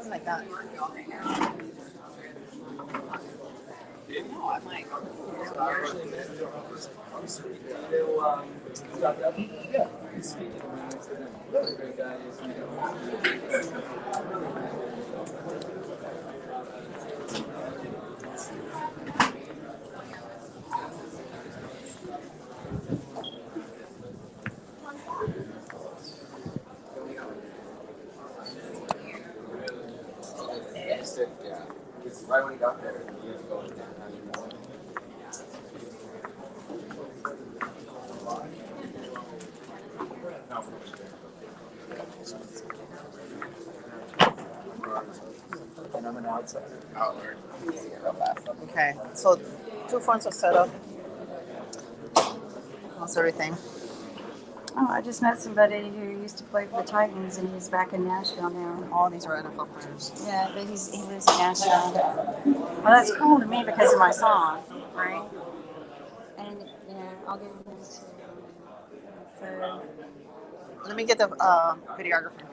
Something like that. No, I'm like, Yeah. Great guy. Yeah. It's right when he got there, he was going down. And I'm an outsider. Outward. okay. So 2 phones are set up. That's everything. Oh, I just met somebody who used to play for the Titans, and he's back in Nashville now. All these are NFL players. Yeah, but he lives in Nashville. Well, that's cool to me because of my song, right? And I'll give him this. So, Let me get the videographer.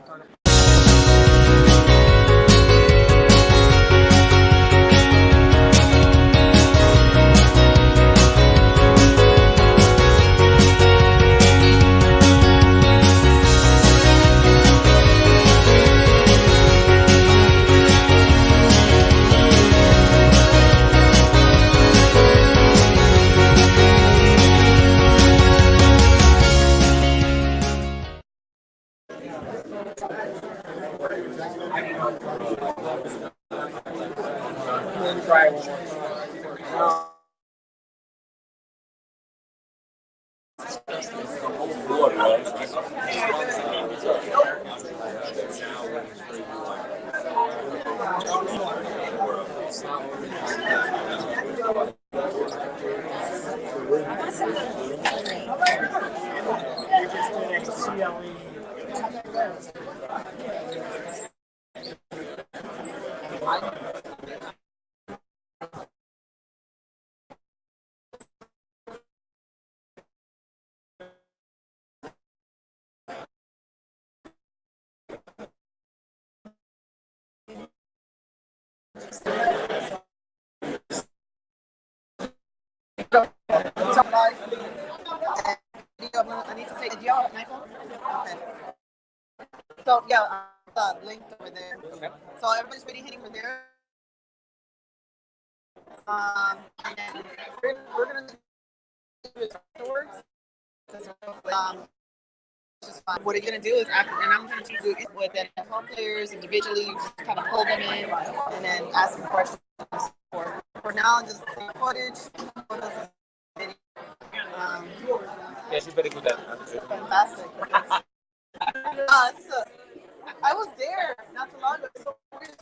Try one more. I need to say, do y'all have an iPhone? Okay. So yeah, the link over there. Okay. So everybody's really hitting over there. And then we're gonna do it afterwards. Just fun. What you're gonna do is after, and I'm gonna do it with NFL players individually. You just kind of pull them in and then ask them questions. For now, just take footage. Video. Yeah, she's very good at Fantastic. I was there not too long ago. So weird.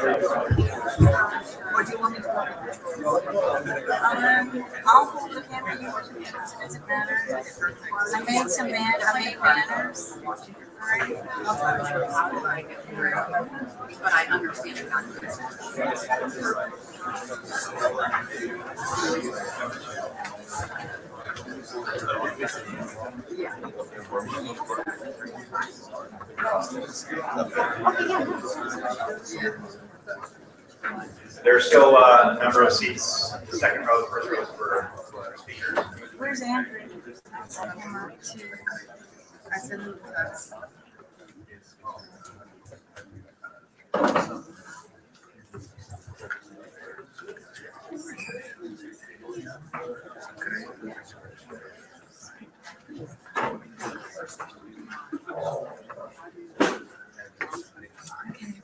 Or do you want me to hold I'll hold the camera. You want to? It doesn't matter. I made banners. Alright. but I understand the context. There's still a number of seats, the second row, the first row for speakers. Where's Andrew? I said who does.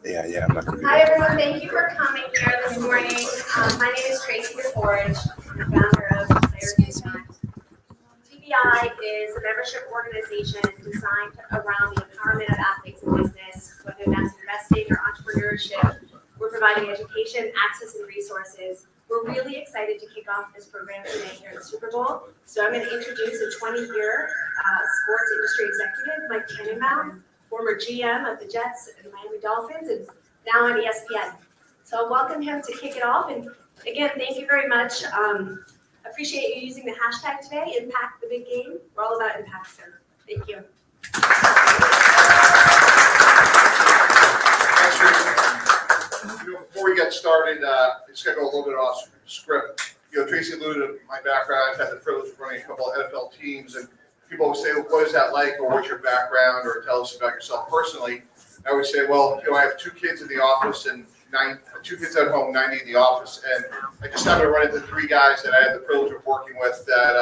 Yeah, I'm not gonna be Hi everyone, thank you for coming here this morning. My name is Tracy DeForge. I'm the founder of Players Impact. TBI is a membership organization designed around the empowerment of athletes in business, whether that's investing or entrepreneurship. We're providing education, access, and resources. We're really excited to kick off this program today here at the Super Bowl. So I'm going to introduce a 20-year sports industry executive, Mike Tannenbaum, former GM of the Jets and the Miami Dolphins, and now on ESPN. So I'll welcome him to kick it off. And again, thank you very much. Appreciate you using the hashtag today, Impact the Big Game. We're all about impact, sir. Thank you. Before we get started, it's going to go a little bit off script. Tracy alluded to my background. I've had the privilege of running a couple of NFL teams, and people always say, well, what is that like, or what's your background, or tell us about yourself personally. I always say, well, I have 2 kids in the office and 2 kids at home, 90 in the office, and I just happened to run into 3 guys that I had the privilege of working with that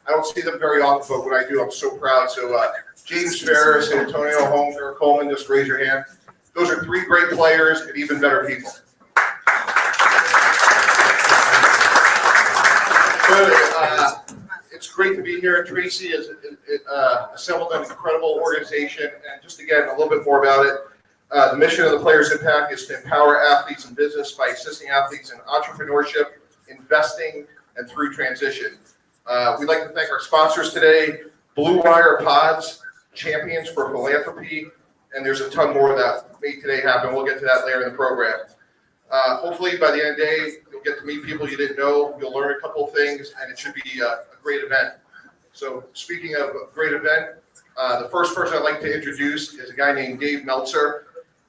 I don't see them very often, but when I do, I'm so proud. So James Ferris, Antonio Holmes, or Coleman, just raise your hand. Those are 3 great players and even better people. But it's great to be here. Tracy has assembled an incredible organization, and just again, a little bit more about it. The mission of the Players Impact is to empower athletes in business by assisting athletes in entrepreneurship, investing, and through transition. We'd like to thank our sponsors today, Blue Wire Pods, Champions for Philanthropy, and there's a ton more that made today happen. We'll get to that later in the program. Hopefully, by the end of the day, you'll get to meet people you didn't know. You'll learn a couple of things, and it should be a great event. So speaking of a great event, the first person I'd like to introduce is a guy named Dave Meltzer.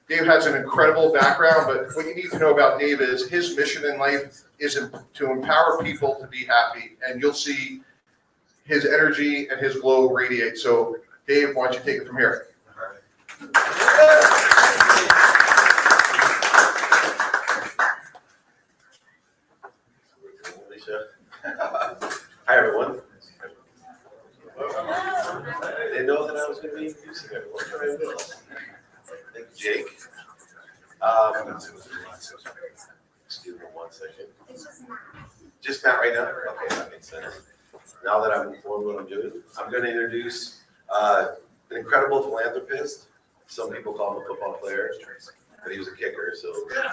Dave has an incredible background, but what you need to know about Dave is his mission in life is to empower people to be happy, and you'll see his energy and his glow radiate. So Dave, why don't you take it from here? Hi, everyone. I didn't know that I was going to be introducing everyone. Thank you, Jake. Excuse me 1 second. Just Matt right now? Okay, that makes sense. Now that I'm informed what I'm doing, I'm going to introduce an incredible philanthropist. Some people call him a football player, but he was a kicker, so I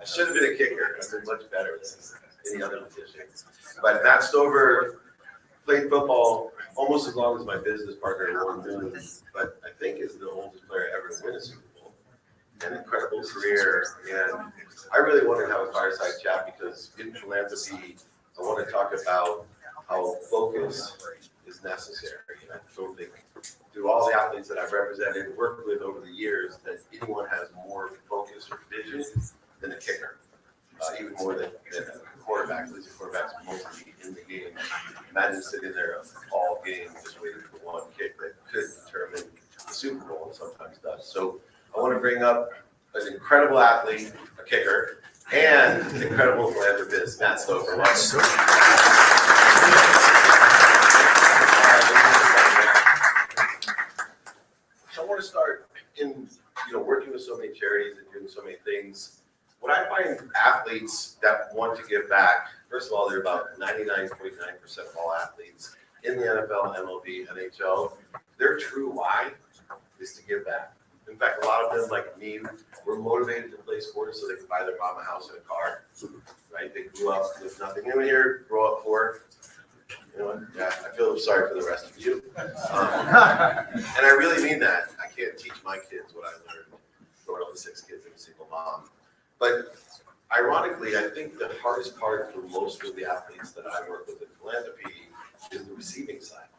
should have been a kicker. I've been much better than any other position. But Matt Stover played football almost as long as my business partner, Warren Boone, but I think is the oldest player ever to win a Super Bowl. An incredible career, and I really want to have a fireside chat because in philanthropy, I want to talk about how focus is necessary. And I don't think through all the athletes that I've represented and worked with over the years that anyone has more focus or vision than a kicker, even more than a quarterback. At least a quarterback's mostly in the game. Imagine sitting there all game just waiting for one kick that could determine the Super Bowl and sometimes does. So I want to bring up an incredible athlete, a kicker, and an incredible philanthropist, Matt Stover. I want to start in working with so many charities and doing so many things. What I find athletes that want to give back, first of all, they're about 99.9% of all athletes in the NFL, MLB, NHL. Their true why is to give back. In fact, a lot of them, like me, were motivated to play sports so they could buy their mom a house and a car, right? They grew up with nothing. Anyone here grow up poor? You know what? Yeah, I feel sorry for the rest of you. And I really mean that. I can't teach my kids what I learned growing up with 6 kids and a single mom. But ironically, I think the hardest part for most of the athletes that I work with in philanthropy is the receiving side.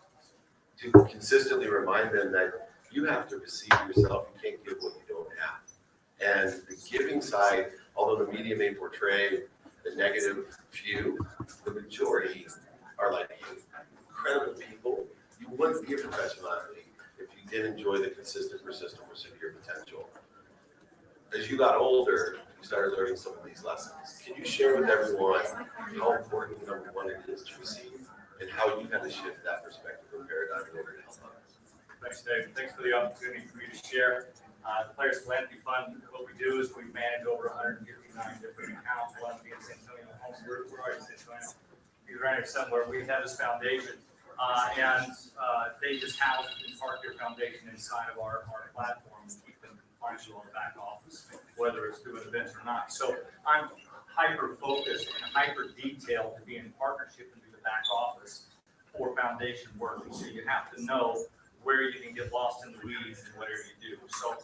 To consistently remind them that you have to receive yourself. You can't give what you don't have. And the giving side, although the media may portray the negative few, the majority are like you. Incredible people. You wouldn't be a professional athlete if you didn't enjoy the consistent, persistent pursuit of your potential. As you got older, you started learning some of these lessons. Can you share with everyone how important, number one, it is to receive and how you had to shift that perspective and paradigm in order to help others? Thanks, Dave. Thanks for the opportunity for me to share. The Players Philanthropy Fund, what we do is we manage over 159 different accounts. One being San Antonio Homes. We're already San Antonio. You're right somewhere. We have this foundation, and they just house and park their foundation inside of our platform and keep them compliant on the back office, whether it's through events or not. So I'm hyper-focused and hyper-detailed to be in partnership and do the back office for foundation work. So you have to know where you can get lost in the weeds and whatever you do. So,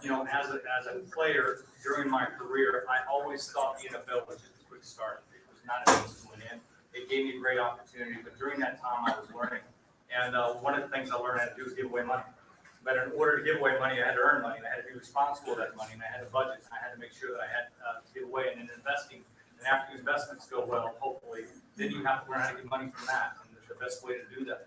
you know, as a player during my career, I always thought the NFL was just a quick start. It was not an easy one in. It gave me a great opportunity, but during that time I was learning. And one of the things I learned how to do is give away money. But in order to give away money, I had to earn money, and I had to be responsible for that money, and I had a budget, and I had to make sure that I had to give away. And then investing, and after the investments go well, hopefully, then you have to learn how to get money from that. And the best way to do that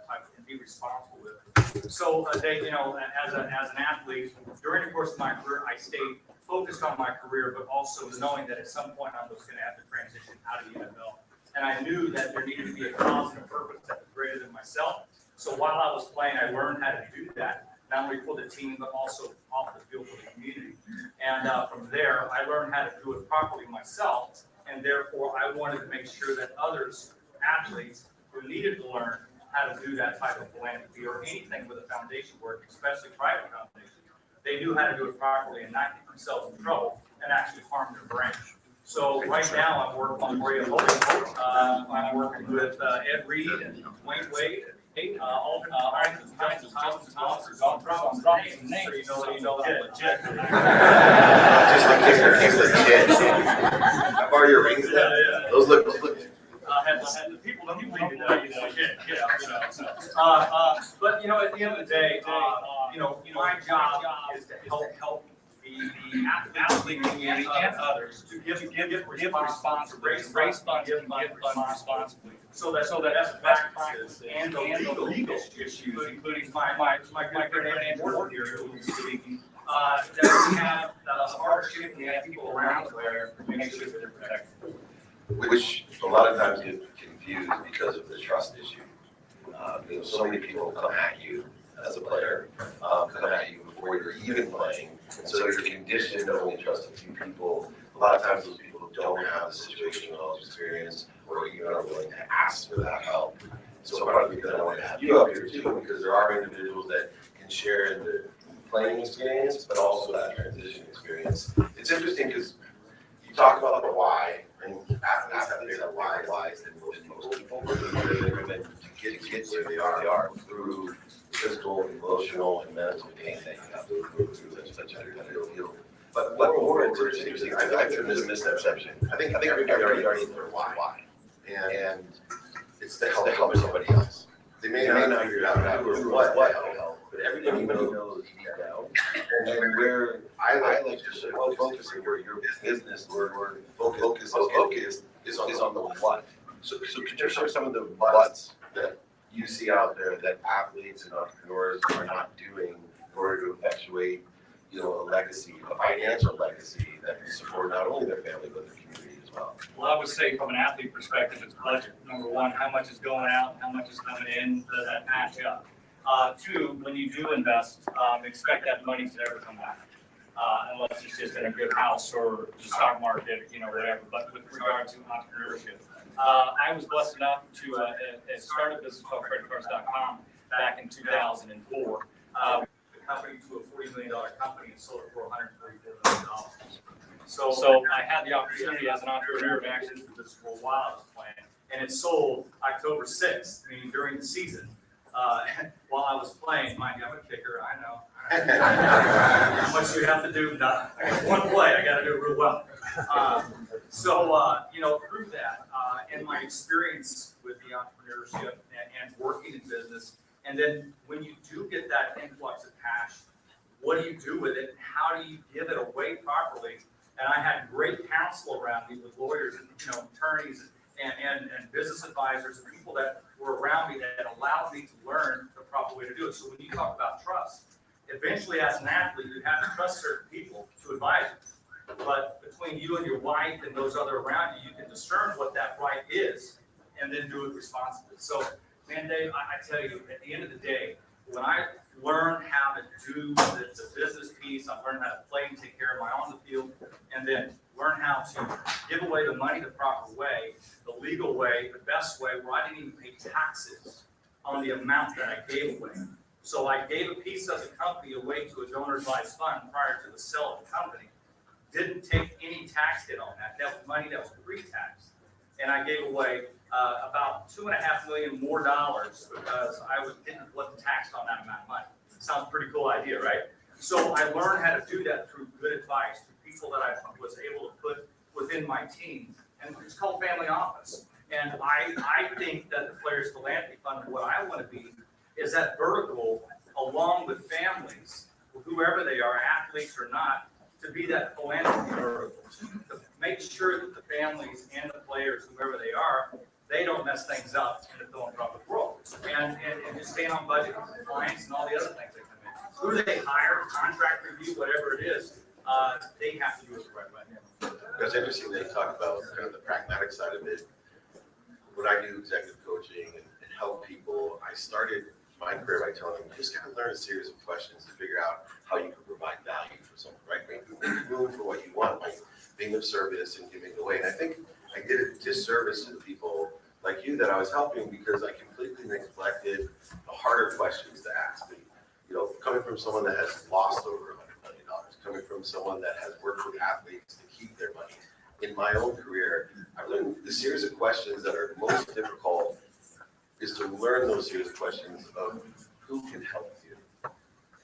type and be responsible with it. So, Dave, you know, as an athlete, during the course of my career, I stayed focused on my career, but also knowing that at some point I was going to have to transition out of the NFL. And I knew that there needed to be a cause and a purpose that was greater than myself. So while I was playing, I learned how to do that, not only for the team, but also off the field for the community. And from there, I learned how to do it properly myself. And therefore, I wanted to make sure that others, athletes, who needed to learn how to do that type of philanthropy or anything with a foundation work, especially private foundations, they knew how to do it properly and not get themselves in trouble and actually harm their brand. So right now, I'm working on Maria Hogan. I'm working with Ed Reed and Wayne Wade. All kinds of sponsors on names, so you know that legit. Just the kicker, he's legit. I borrow your rings. Those look. Had the people don't believe it, but you know, at the end of the day, you know, my job is to help the athlete community and others to give responsibly, raise funds, give responsibly, so that best practices and the legal issues, including my good friend Ward here who's speaking, that we have the hardship and we have people around there to make sure that they're protected. Which a lot of times get confused because of the trust issue. You know, so many people come at you as a player, come at you before you're even playing, and so you're conditioned to only trust a few people. A lot of times those people don't have the situational knowledge experience or even are willing to ask for that help. So part of the reason I wanted to have you up here too, because there are individuals that can share in the playing experience, but also that transition experience. It's interesting because you talk about the why, and athletes have bigger whys than most people. They're driven to get where they are through physical, emotional, and mental pain that you have to move through such a deal. But what more interesting is I've driven this misconception. I think everybody already knows their why. And it's to help somebody else. They may not figure out how or what help, but everybody knows deep down. And where I like to say, well, focusing where your business or focus is on the what. So could you share some of the what's that you see out there that athletes and entrepreneurs are not doing in order to effectuate, you know, a legacy, a financial legacy that will support not only their family but the community as well? Well, I would say from an athlete perspective, it's budget. Number one, how much is going out, how much is coming in, does that match up? Two, when you do invest, expect that money to never come back. Unless it's just in a good house or the stock market, you know, whatever. But with regard to entrepreneurship, I was blessed enough to start a business called creditcards.com back in 2004. The company to a $40 million company and sold it for $144 million. So I had the opportunity as an entrepreneur to actually do this for a while I was playing, and it sold October 6th, meaning during the season. While I was playing, mind you, I'm a kicker, I know. How much do you have to do? Nothing. I got one play, I gotta do it real well. Through that, and my experience with the entrepreneurship and working in business, and then when you do get that influx of cash, what do you do with it? How do you give it away properly? And I had great counsel around me with lawyers and, attorneys and business advisors and people that were around me that allowed me to learn the proper way to do it. So when you talk about trust, eventually as an athlete, you have to trust certain people to advise you. But between you and your wife and those other around you, you can discern what that right is and then do it responsibly. So, man, Dave, I tell you, at the end of the day, when I learned how to do the business piece, I learned how to play and take care of my own field, and then learn how to give away the money the proper way, the legal way, the best way, where I didn't even pay taxes on the amount that I gave away. So I gave a piece of the company away to a donor advised fund prior to the sale of the company. Didn't take any tax hit on that. That was money that was pre-tax. And I gave away about $2.5 million more because I didn't get taxed on that amount of money. Sounds pretty cool idea, right? So I learned how to do that through good advice, through people that I was able to put within my team. And it's called family office. And I think that the Players Philanthropy Fund, what I want to be, is that vertical along with families, whoever they are, athletes or not, to be that philanthropy vertical, to make sure that the families and the players, whoever they are, they don't mess things up in the philanthropic world. And just staying on budget compliance and all the other things that come in. Who they hire, contract review, whatever it is, they have to do it the right way. It's interesting that you talk about kind of the pragmatic side of it. When I do executive coaching and help people, I started my career by telling them, just kind of learn a series of questions to figure out how you can provide value for someone, right? Make room for what you want by being of service and giving away. And I think I did a disservice to the people like you that I was helping because I completely neglected the harder questions to ask me. Coming from someone that has lost over $100 million, coming from someone that has worked with athletes to keep their money. In my own career, I learned the series of questions that are most difficult is to learn those series of questions of who can help you.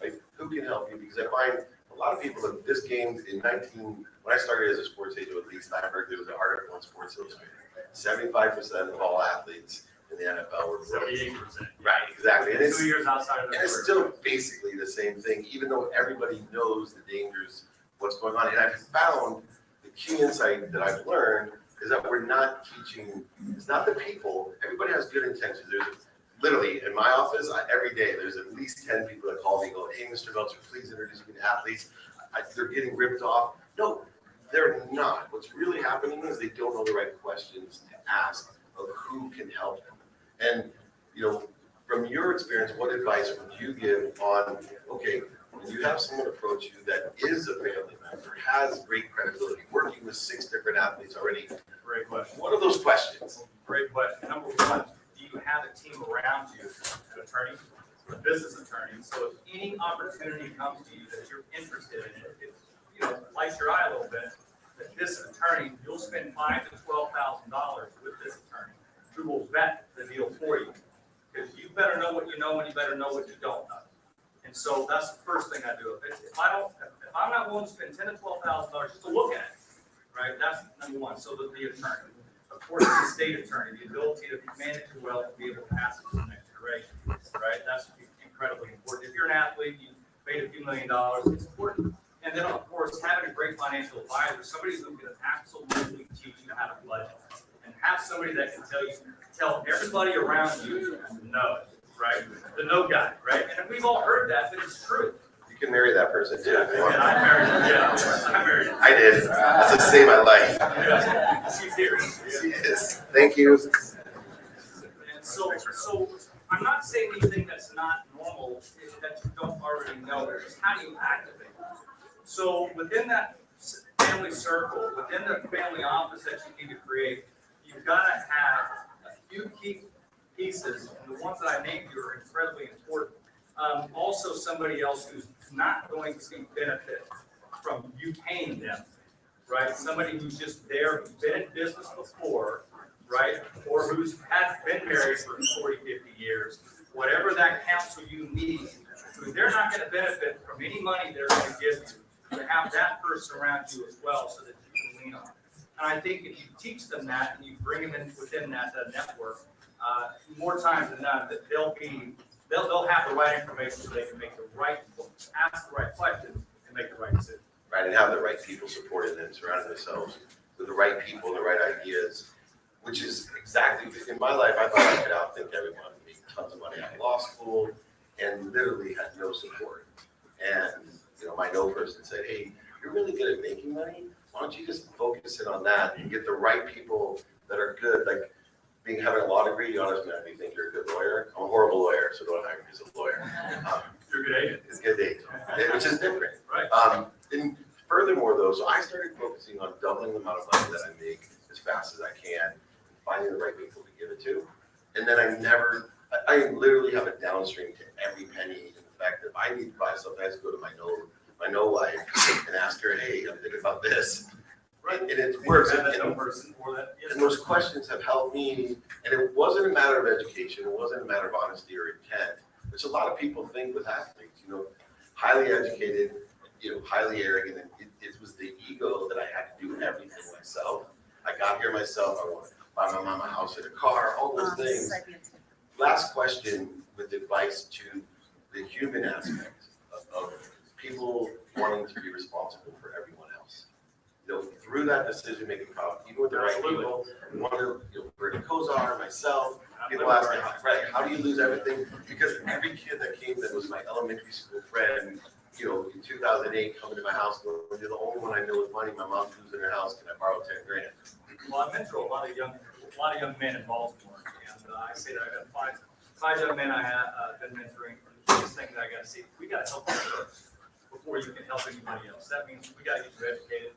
Like, who can help you? Because I find a lot of people in this game when I started as a sports agent with Lee Steinberg, there was an article on Sports Illustrated. 75% of all athletes in the NFL were 78%. Right, exactly. And 2 years outside of the it's still basically the same thing, even though everybody knows the dangers, what's going on. And I've found the key insight that I've learned is that we're not teaching, it's not the people, everybody has good intentions. There's literally in my office, every day, there's at least 10 people that call me going, hey, Mr. Meltzer, please introduce me to athletes. They're getting ripped off. No, they're not. What's really happening is they don't know the right questions to ask of who can help them. And, from your experience, what advice would you give on, okay, when you have someone approach you that is a family member, has great credibility, working with 6 different athletes already, Great question. what are those questions? Great question. Number one, do you have a team around you, an attorney, a business attorney? So if any opportunity comes to you that you're interested in, it lights your eye a little bit, that this attorney, you'll spend $5,000 to $12,000 with this attorney who will vet the deal for you. Because you better know what you know and you better know what you don't know. And so that's the first thing I do. If I'm not willing to spend $10,000 to $12,000 just to look at it, right? That's number one. So the attorney, of course, the state attorney, the ability to manage it well and be able to pass it to the next generation, right? That's incredibly important. If you're an athlete, you made a few $1 million, it's important. And then, of course, having a great financial advisor, somebody who can absolutely teach you how to budget, and have somebody that can tell everybody around you no, right? The no guy, right? And we've all heard that, but it's true. You can marry that person too. Yeah, I married her. I did. That's to save my life. Yeah. She's here. She is. Thank you. And so I'm not saying anything that's not normal that you don't already know. It's how do you activate? So within that family circle, within the family office that you need to create, you've got to have a few key pieces, and the ones that I named you are incredibly important. Also, somebody else who's not going to benefit from you paying them, right? Somebody who's just there, who's been in business before, right? Or who's been married for 40, 50 years, whatever that counsel you need, they're not going to benefit from any money they're going to give you, to have that person around you as well so that you can lean on. And I think if you teach them that and you bring them in within that network, more times than not, that they'll have the right information so they can make the right, ask the right questions and make the right decision. Right, and have the right people supporting them, surrounding themselves with the right people, the right ideas, which is exactly, in my life, I thought I could outthink everyone, make tons of money out of law school, and literally had no support. And, you know, my no person said, hey, you're really good at making money. Why don't you just focus in on that and get the right people that are good, like having a law degree, you automatically think you're a good lawyer. I'm a horrible lawyer, so don't hire me as a lawyer. You're a good agent. It's a good agent, which is different. Right. And furthermore, though, so I started focusing on doubling the amount of money that I make as fast as I can, finding the right people to give it to. And then I literally have a downstream to every penny. In fact, if I need to buy something, I just go to my no wife and ask her, hey, I'm thinking about this. Right, and it works, and those questions have helped me, and it wasn't a matter of education, it wasn't a matter of honesty or intent, which a lot of people think with athletes, you know, highly educated, you know, highly arrogant, and it was the ego that I had to do everything myself. I got here myself, I want to buy my mom a house and a car, all those things. Last question with advice to the human aspect of people wanting to be responsible for everyone else. You know, through that decision-making process, even with the right people, we want to, you know, Bernie Kosar, myself, people ask me, how do you lose everything? Because every kid that came that was my elementary school friend, you know, in 2008, coming to my house, you're the only one I know with money. My mom's losing her house. Can I borrow 10 grand? Well, I mentor a lot of young men in Baltimore, and I say that I got five young men I have been mentoring. The biggest thing that I got to see, we got to help them first before you can help anybody else. That means we got to get you educated.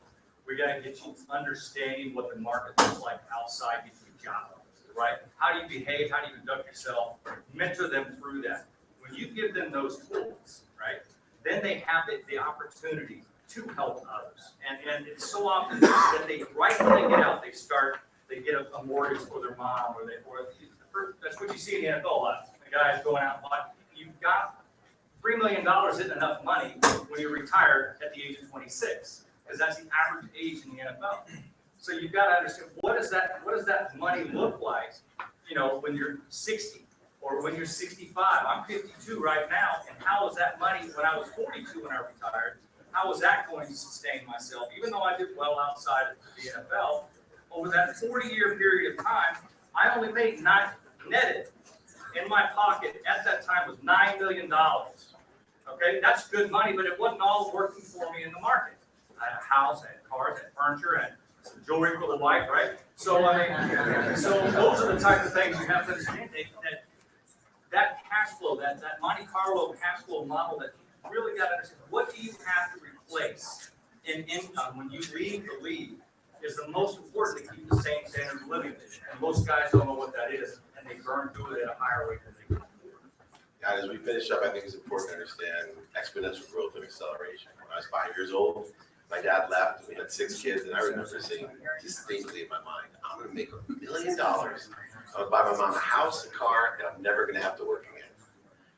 We got to get you understanding what the market looks like outside your job, right? How do you behave? How do you conduct yourself? Mentor them through that. When you give them those tools, right, then they have the opportunity to help others. And it's so often that they, right when they get out, they get a mortgage for their mom, that's what you see in the NFL a lot. The guys going out and buying. You've got $3 million isn't enough money when you're retired at the age of 26. Because that's the average age in the NFL. So you've got to understand what does that money look like, you know, when you're 60 or when you're 65. I'm 52 right now, and how was that money when I was 42 when I retired? How was that going to sustain myself? Even though I did well outside of the NFL, over that 40-year period of time, I only made netted in my pocket at that time was $9 million. Okay, that's good money, but it wasn't all working for me in the market. I had a house, I had cars, I had furniture, I had some jewelry for the wife, right? So so those are the type of things you have to understand. That cash flow, that Monte Carlo cash flow model that you really got to understand. What do you have to replace in income when you leave the league is the most important to keep the same standard of living. And most guys don't know what that is, and they burn through it at a higher rate than they can afford. Yeah, as we finish up, I think it's important to understand exponential growth and acceleration. When I was 5 years old, my dad left, and we had 6 kids, and I remember saying distinctly in my mind, I'm gonna make $1 million. I'm gonna buy my mom a house, a car, and I'm never gonna have to work again.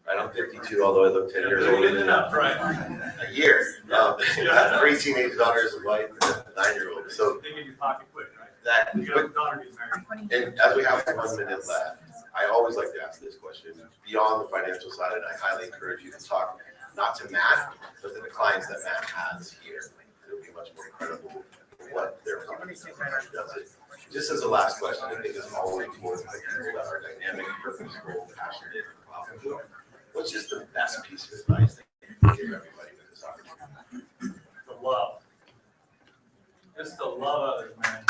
Right, I'm 52, although I look 10 years older than a year. I have 3 teenage daughters, a wife, and a 9-year-old. So They get your pocket quick, right? that, You got a daughter getting married. and as we have 1 minute left, I always like to ask this question, beyond the financial side, and I highly encourage you to talk, not to Matt, but to the clients that Matt has here. It'll be much more credible what their company does it. Just as a last question, I think it's always important that people that are dynamic, purposeful, passionate, and profitable. What's just the best piece of advice that you can give everybody with this opportunity? The love. Just to love others, man.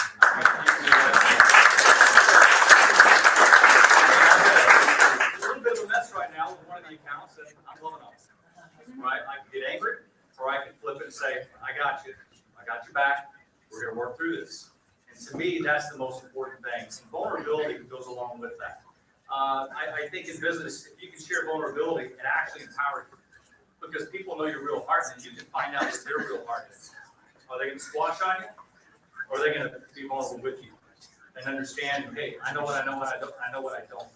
A little bit of a mess right now with one of the accounts, and I'm loving them. Right? I can get angry, or I can flip it and say, I got you. I got your back. We're going to work through this. And to me, that's the most important thing. And vulnerability goes along with that. I think in business, if you can share vulnerability, it actually empowers you. because people know your real heart, and you can find out what their real heart is. Are they going to squash on you, or are they going to be vulnerable with you and understand? Hey, I know what I know, what I don't. I know what I don't.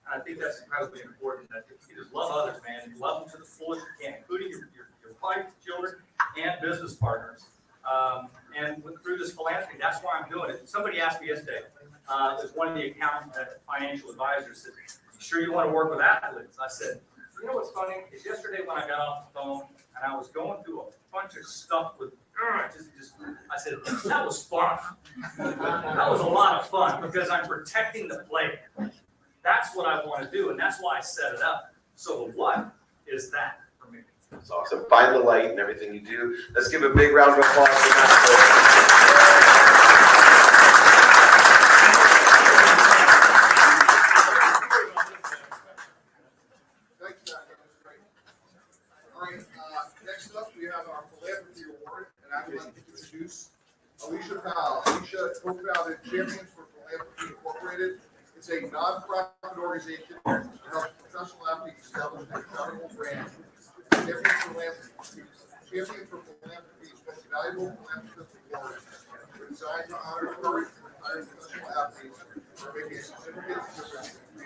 And I think that's incredibly important. That you just love others, man. You love them to the fullest you can, including your wife, children, and business partners. And through this philanthropy, that's why I'm doing it. Somebody asked me yesterday, as one of the financial advisors said, "Sure you want to work with athletes?" I said, "You know what's funny is yesterday when I got off the phone and I was going through a bunch of stuff with, I said, that was fun. That was a lot of fun because I'm protecting the player. That's what I want to do, and that's why I set it up. So the what is that for me?" It's awesome. Find the light in everything you do. Let's give a big round of applause for that. Thanks, Jack. That was great. All right, next up, we have our philanthropy award, and I would like to introduce Alicia Powell. Alicia co-founded Champions for Philanthropy Incorporated. It's a nonprofit organization to help professional athletes establish their charitable brand. Champions for Philanthropy is most valuable philanthropist award. We're designed to honor current and retired professional athletes for making a significant difference in the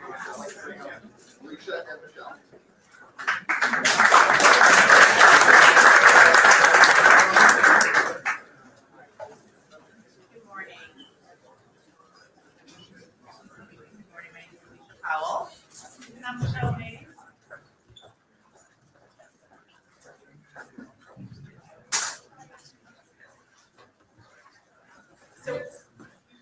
community. Alicia and Michelle. Good morning. Good morning, my name is Alicia Powell. And I'm Michelle Hayes. So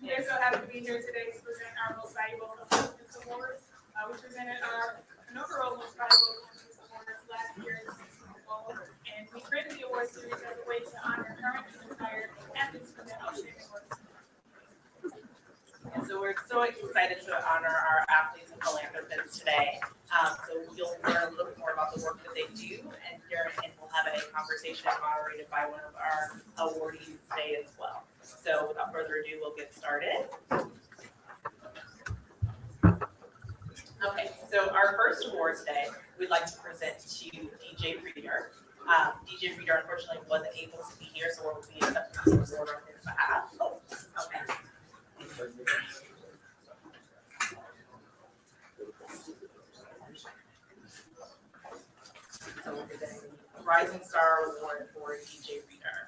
we're so happy to be here today to present our most valuable philanthropist awards. We presented our inaugural most valuable philanthropist awards last year at the Super Bowl, and we created the award series as a way to honor current and retired athletes for their outstanding work. And so we're so excited to honor our athletes and philanthropists today. So you'll learn a little bit more about the work that they do, and we'll have a conversation moderated by one of our awardees today as well. So without further ado, we'll get started. Okay, so our first award today, we'd like to present to DJ Reader. DJ Reader unfortunately wasn't able to be here, so we'll be accepting this award on his behalf. Oh, okay. So we're presenting the Rising Star Award for DJ Reader.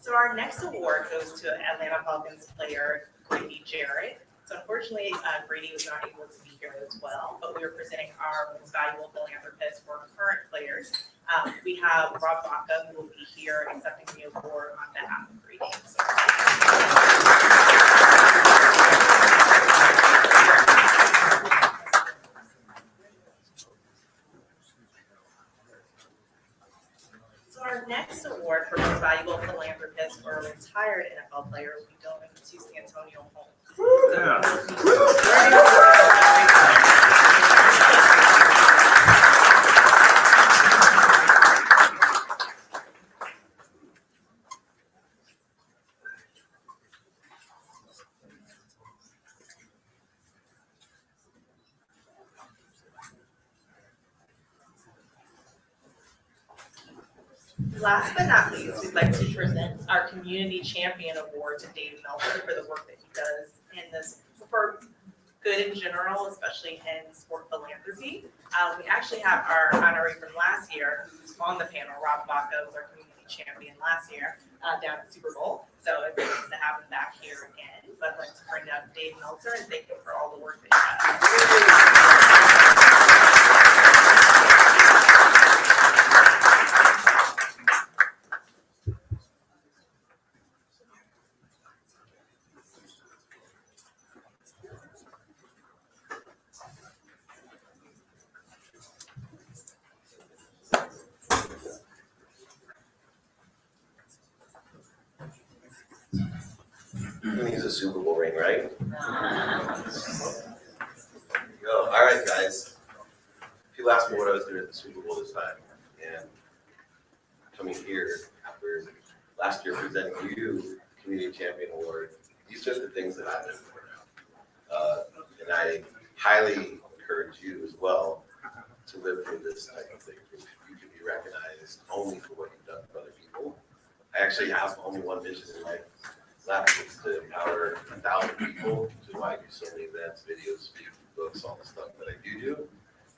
So our next award goes to Atlanta Falcons player Grady Jarrett. So unfortunately, Grady was not able to be here as well, but we are presenting our most valuable philanthropist for current players. We have Rob Baca, who will be here accepting the award on behalf of Grady. So our next award for most valuable philanthropist for a retired NFL player will be going to Santonio Holmes. Last but not least, we'd like to present our Community Champion Award to Dave Melton for the work that he does in this for good in general, especially in sport philanthropy. We actually have our honoree from last year who's on the panel. Rob Baca was our Community Champion last year down at Super Bowl. So it's nice to have him back here again. But I'd like to bring up Dave Melton and thank him for all the work that he He's a Super Bowl ring, right? Go. All right, guys. People asked me what I was doing at the Super Bowl this time, and coming here after last year presenting you Community Champion Award, these are the things that I've been for. And I highly encourage you as well to live for this type of thing. You can be recognized only for what you've done for other people. I actually have only one mission in life left, is to empower 1,000 people, which is why I do so many events, videos, speaking, books, all the stuff that I do.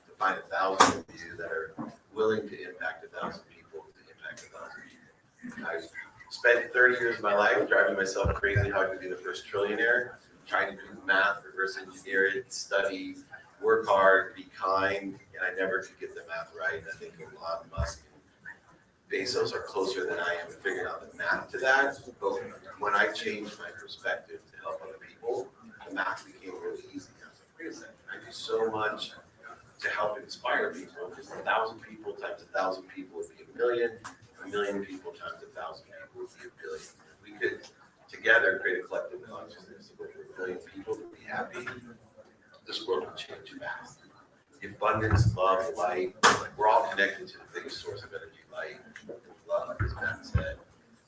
To find 1,000 of you that are willing to impact 1,000 people, to impact 1,000 people. I spent 30 years of my life driving myself crazy how I could be the first trillionaire, trying to do math, reverse engineer it, study, work hard, be kind, and I never could get the math right. I think Elon Musk and Bezos are closer than I am in figuring out the math to that. But when I changed my perspective to help other people, the math became really easy. I was like, wait a second, I do so much to help inspire people. Just 1,000 people times 1,000 people would be 1,000,000. 1,000,000 people times 1,000 people would be 1,000,000,000. We could together create a collective consciousness of over 1,000,000 people to be happy. This world will change fast. The abundance, love, light, we're all connected to the biggest source of energy, light, love, as Matt said.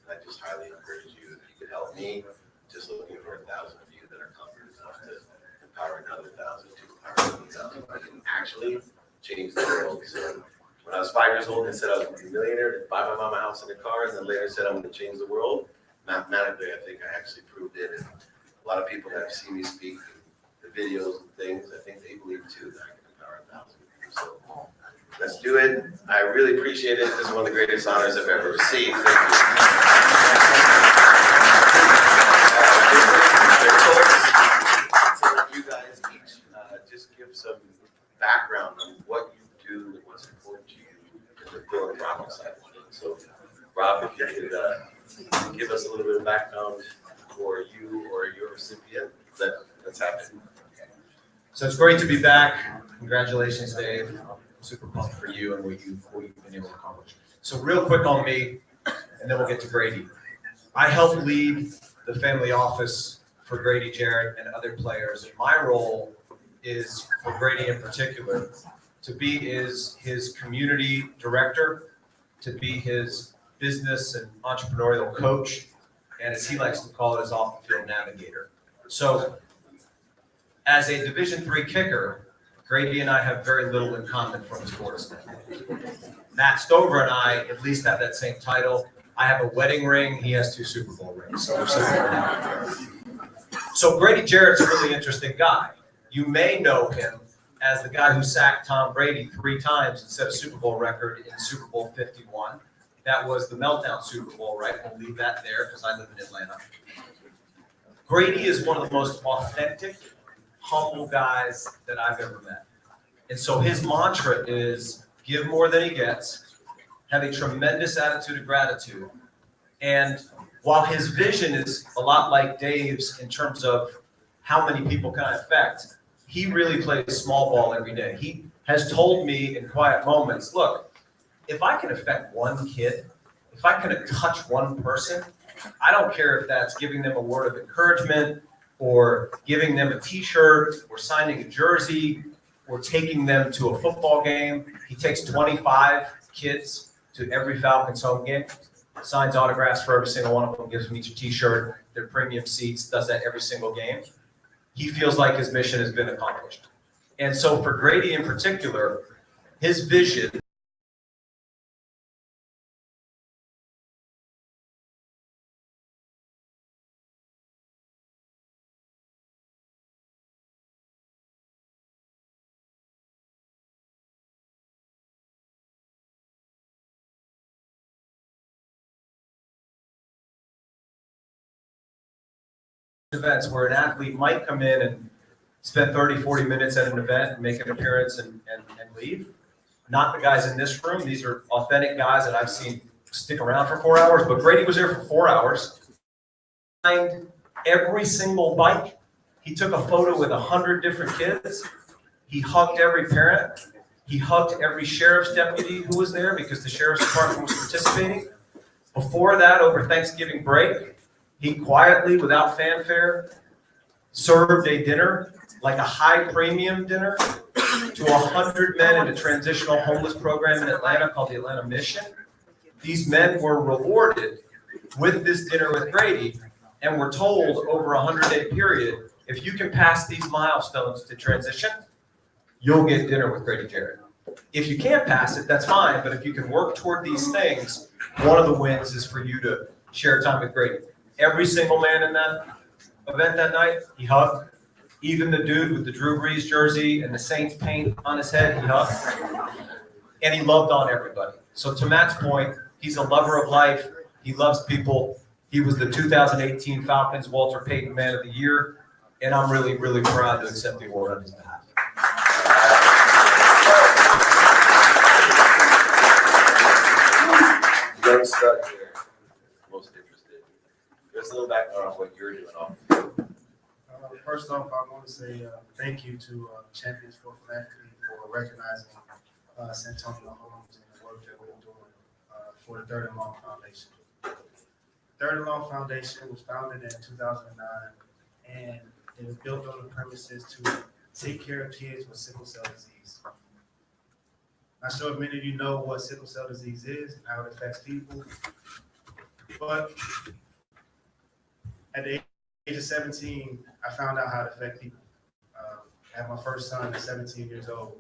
And I just highly encourage you, if you could help me, just looking for 1,000 of you that are confident enough to empower another 1,000, to empower another 1,000, I can actually change the world. So when I was 5 years old and said I was going to be a millionaire, to buy my mom a house and a car, and then later said I'm going to change the world, mathematically, I think I actually proved it. And a lot of people that have seen me speak, the videos and things, I think they believe too that I can empower 1,000 people. So let's do it. I really appreciate it. This is one of the greatest honors I've ever received. Thank you. You guys each just give some background on what you do and what's important to you in the philanthropic side of things. So, Rob, if you could give us a little bit of background for you or your recipient, let's have it. So it's great to be back. Congratulations, Dave. I'm super pumped for you and what you've been able to accomplish. So real quick on me, and then we'll get to Grady. I help lead the family office for Grady Jarrett and other players. And my role is, for Grady in particular, to be his community director, to be his business and entrepreneurial coach, and as he likes to call it, his off-the-field navigator. So as a Division III kicker, Grady and I have very little in common from a sports standpoint. Matt Stover and I at least have that same title. I have a wedding ring. He has 2 Super Bowl rings. So we're similar. So Grady Jarrett's a really interesting guy. You may know him as the guy who sacked Tom Brady 3 times and set a Super Bowl record in Super Bowl 51. That was the meltdown Super Bowl, right? We'll leave that there because I live in Atlanta. Grady is one of the most authentic, humble guys that I've ever met. And so his mantra is give more than he gets, have a tremendous attitude of gratitude. And while his vision is a lot like Dave's in terms of how many people can I affect, he really plays small ball every day. He has told me in quiet moments, look, if I can affect one kid, if I can touch one person, I don't care if that's giving them a word of encouragement or giving them a t-shirt or signing a jersey or taking them to a football game. He takes 25 kids to every Falcons home game, signs autographs for every single one of them, gives them each a t-shirt, their premium seats, does that every single game. He feels like his mission has been accomplished. And so for Grady in particular, his vision events where an athlete might come in and spend 30, 40 minutes at an event and make an appearance and leave. Not the guys in this room. These are authentic guys that I've seen stick around for 4 hours, but Grady was there for 4 hours. Signed every single bike. He took a photo with 100 different kids. He hugged every parent. He hugged every sheriff's deputy who was there because the sheriff's department was participating. Before that, over Thanksgiving break, he quietly, without fanfare, served a dinner, like a high premium dinner, to 100 men in a transitional homeless program in Atlanta called the Atlanta Mission. These men were rewarded with this dinner with Grady and were told over a 100-day period, if you can pass these milestones to transition, you'll get dinner with Grady Jarrett. If you can't pass it, that's fine, but if you can work toward these things, one of the wins is for you to share time with Grady. Every single man in that event that night, he hugged. Even the dude with the Drew Brees jersey and the Saints paint on his head, he hugged. And he loved on everybody. So to Matt's point, he's a lover of life. He loves people. He was the 2018 Falcons Walter Payton Man of the Year. And I'm really, really proud to accept the award on his behalf. Young stud here, most interested. Just a little background on what you're doing off. First off, I want to say thank you to Champions for Philanthropy for recognizing Santonio Holmes and the work that we're doing for the Third and Long Foundation. Third and Long Foundation was founded in 2009, and it was built on the premises to take care of kids with sickle cell disease. Not sure if many of you know what sickle cell disease is and how it affects people, but at the age of 17, I found out how it affects people. I had my first son at 17 years old.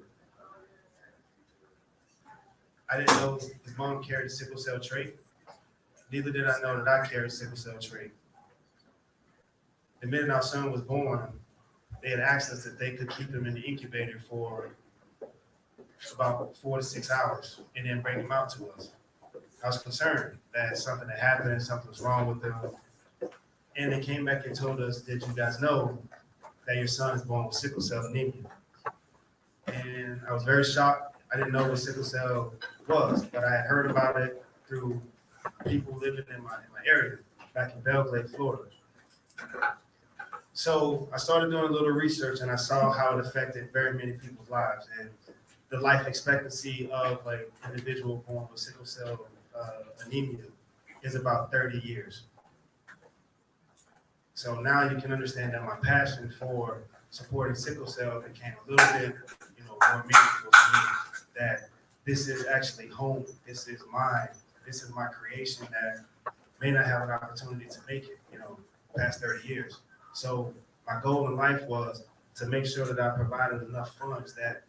I didn't know his mom carried a sickle cell trait. Neither did I know that I carried a sickle cell trait. The minute our son was born, they had asked us if they could keep him in the incubator for about 4 to 6 hours and then bring him out to us. I was concerned that something had happened, something was wrong with them. And they came back and told us, did you guys know that your son is born with sickle cell anemia? And I was very shocked. I didn't know what sickle cell was, but I had heard about it through people living in my area back in Belgrade, Florida. So I started doing a little research and I saw how it affected very many people's lives. And the life expectancy of an individual born with sickle cell anemia is about 30 years. So now you can understand that my passion for supporting sickle cell became a little bit, more meaningful to me. That this is actually home. This is my creation that may not have an opportunity to make it, past 30 years. So my goal in life was to make sure that I provided enough funds that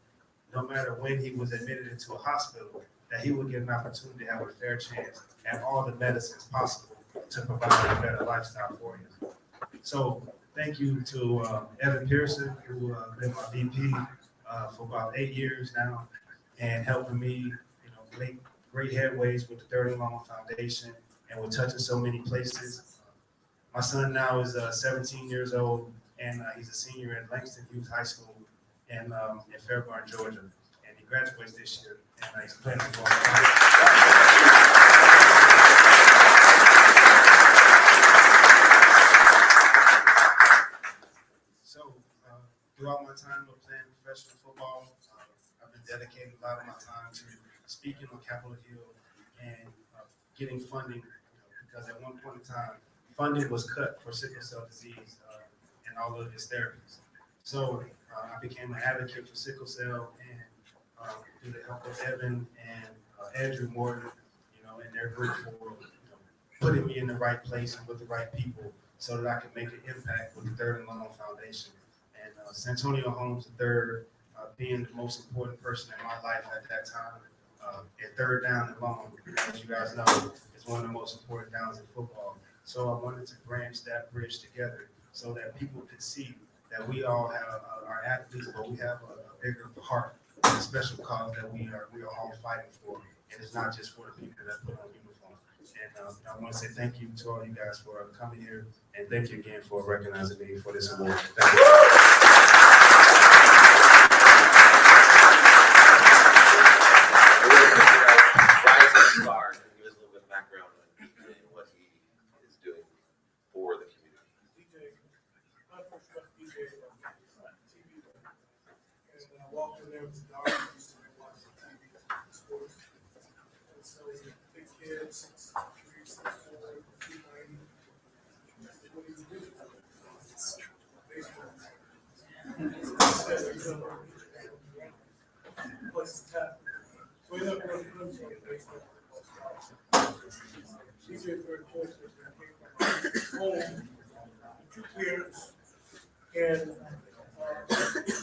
no matter when he was admitted into a hospital, that he would get an opportunity to have a fair chance at all the medicines possible to provide a better lifestyle for him. So thank you to Evan Pearson, who been my VP for about 8 years now, and helping me, make great headways with the Third and Long Foundation, and we're touching so many places. My son now is 17 years old, and he's a senior at Langston Hughes High School in Fairburn, Georgia, and he graduates this year, and he's planning on going. So, throughout my time of playing professional football, I've been dedicating a lot of my time to speaking on Capitol Hill and getting funding, because at one point in time, funding was cut for sickle cell disease and all of its therapies. So I became an advocate for sickle cell, and through the help of Evan and Andrew Morton, and their group for putting me in the right place and with the right people so that I could make an impact with the Third and Long Foundation. And Santonio Holmes III, being the most important person in my life at that time, at third down and long, as you guys know, is one of the most important downs in football. So I wanted to branch that bridge together so that people could see that we all have our athletes, but we have a bigger heart and a special cause that we are all fighting for. And it's not just for the people that put on uniform. And I want to say thank you to all you guys for coming here, and thank you again for recognizing me for this award. Thank you. Star, and give us a little bit of background on what he is doing for the community. My first DJ TV, and when I walked in there with the daughter, I used to watch TV sports, and so big kids, 6'3", 6'4", 290. That's what he was doing. Baseball. place to tap. So we have one person based on she's here for a choice that home, two parents, and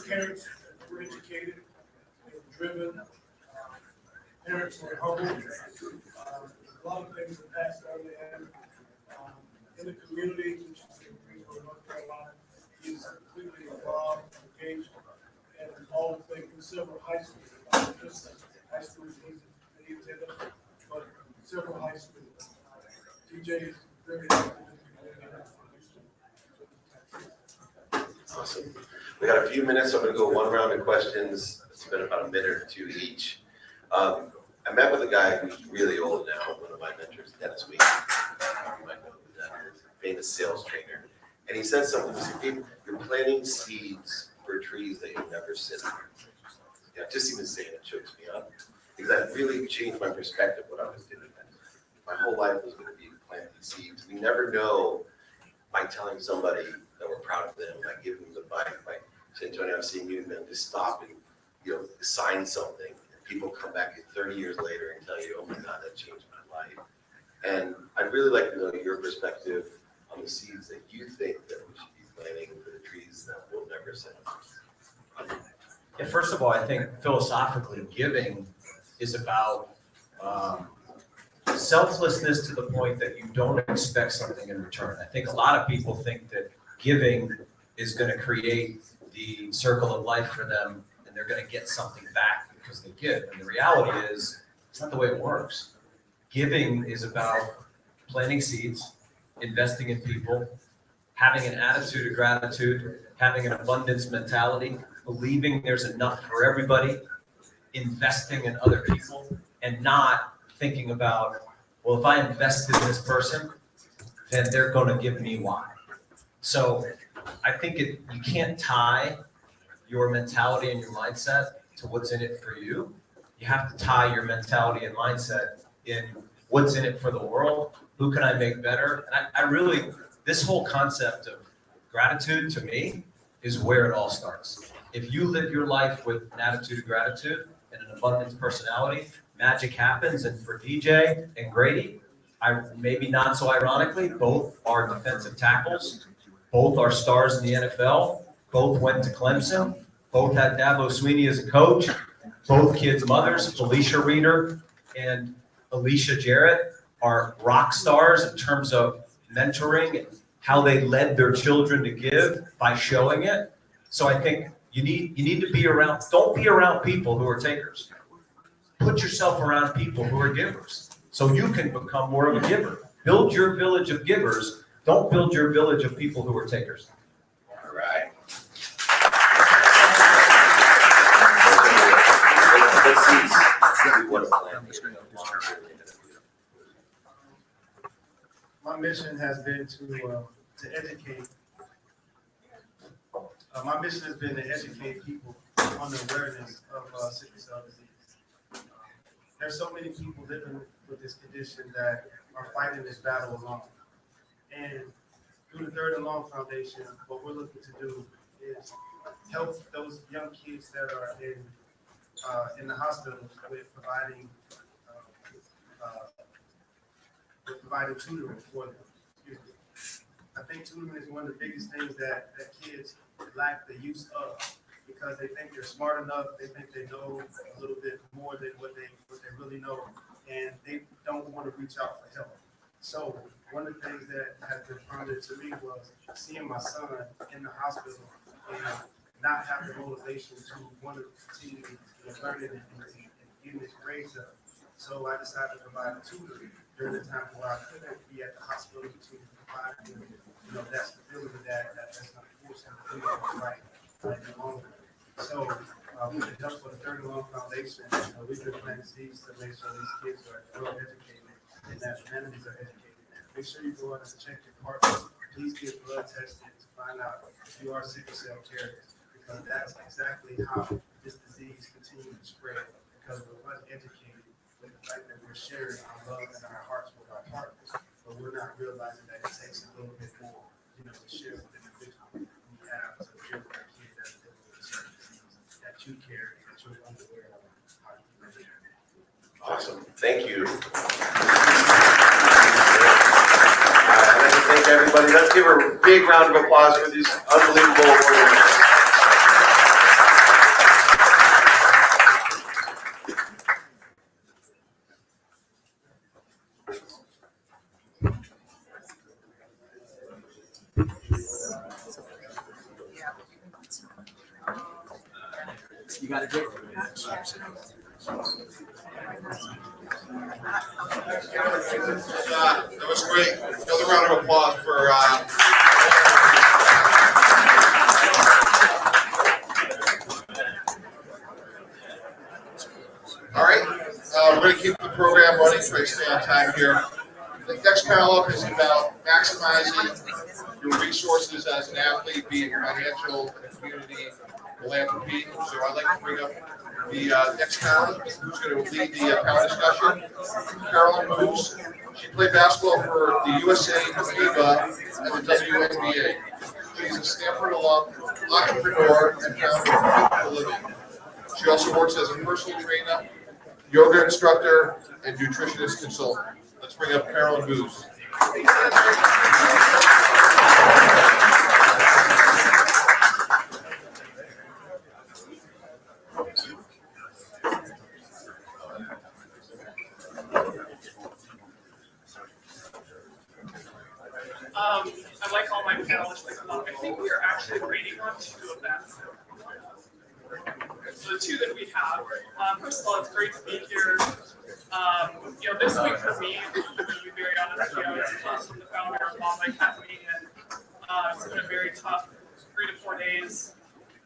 parents were educated, they were driven, parents were humble. A lot of things that passed down there. In the community, which is in Greenville, North Carolina, he's completely involved, engaged, and all the things in several high schools. Not just high schools that he attended, but several high schools. DJ is very active in the community. Awesome. We got a few minutes, so I'm gonna go one round of questions. It's been about a minute or two each. I met with a guy who's really old now, one of my mentors, Dennis Week. You might know who that is, famous sales trainer. And he said something, he said, you're planting seeds for trees that you'll never sit on. Yeah, just even saying it chokes me up. Because that really changed my perspective what I was doing. My whole life was gonna be planting seeds. We never know by telling somebody that we're proud of them, by giving them the bike, by saying, Tony, I'm seeing you, and then just stop and, sign something. And people come back 30 years later and tell you, oh my God, that changed my life. And I'd really like to know your perspective on the seeds that you think that we should be planting for the trees that will never sit on. Yeah, first of all, I think philosophically, giving is about selflessness to the point that you don't expect something in return. I think a lot of people think that giving is going to create the circle of life for them and they're going to get something back because they give. And the reality is, it's not the way it works. Giving is about planting seeds, investing in people, having an attitude of gratitude, having an abundance mentality, believing there's enough for everybody, investing in other people, and not thinking about, well, if I invest in this person, then they're going to give me why. So I think you can't tie your mentality and your mindset to what's in it for you. You have to tie your mentality and mindset in what's in it for the world. Who can I make better? And I really, this whole concept of gratitude to me is where it all starts. If you live your life with an attitude of gratitude and an abundance personality, magic happens. And for DJ and Grady, maybe not so ironically, both are defensive tackles. Both are stars in the NFL. Both went to Clemson. Both had Dabo Sweeney as a coach. Both kids' mothers, Felicia Reeder and Alicia Jarrett, are rock stars in terms of mentoring and how they led their children to give by showing it. So I think you need to be around, don't be around people who are takers. Put yourself around people who are givers so you can become more of a giver. Build your village of givers. Don't build your village of people who are takers. All right. My mission has been to educate. My mission has been to educate people on the awareness of sickle cell disease. There's so many people living with this condition that are fighting this battle alone. And through the Third and Long Foundation, what we're looking to do is help those young kids that are in the hospitals with providing tutoring for them. I think tutoring is one of the biggest things that kids lack the use of, because they think they're smart enough, they think they know a little bit more than what they really know, and they don't want to reach out for help. So one of the things that has been prominent to me was seeing my son in the hospital and not have the motivation to want to continue learning and getting his grades up. So I decided to provide a tutor during the time where I couldn't be at the hospital to provide him, that stability that's going to force him to do it right in the long run. So with the help of the Third and Long Foundation, we've been planting seeds to make sure these kids are well educated and that families are educated. Make sure you go out and check your partners. Please get blood tested to find out if you are sickle cell carriers, because that's exactly how this disease continues to spread, because we're uneducated with the fact that we're sharing our love and our hearts with our partners, but we're not realizing that it takes a little bit more, to share with individuals we have to share with our kids that live with a certain disease that you carry, that you're unaware of. Thank you. I'd like to thank everybody. Let's give a big round of applause for these unbelievable award winners. You got a date? That was great. Another round of applause for. All right, we're going to keep the program running, try to stay on time here. The next panel is about maximizing your resources as an athlete, be it financial, community, philanthropy. So I'd like to bring up the next panel, who's going to lead the panel discussion. Carolyn Moose. She played basketball for the USA FIBA and the WNBA. She's a Stanford alum, entrepreneur, and founder of Fit for Living. She also works as a personal trainer, yoga instructor, and nutritionist consultant. Let's bring up Carolyn Moose. I like all my panelists to come up. I think we are actually rating on 2 of them. So the 2 that we have, first of all, it's great to be here. This week for me, to be very honest, it's close to the founder of Mom Academy, and it's been a very tough 3 to 4 days.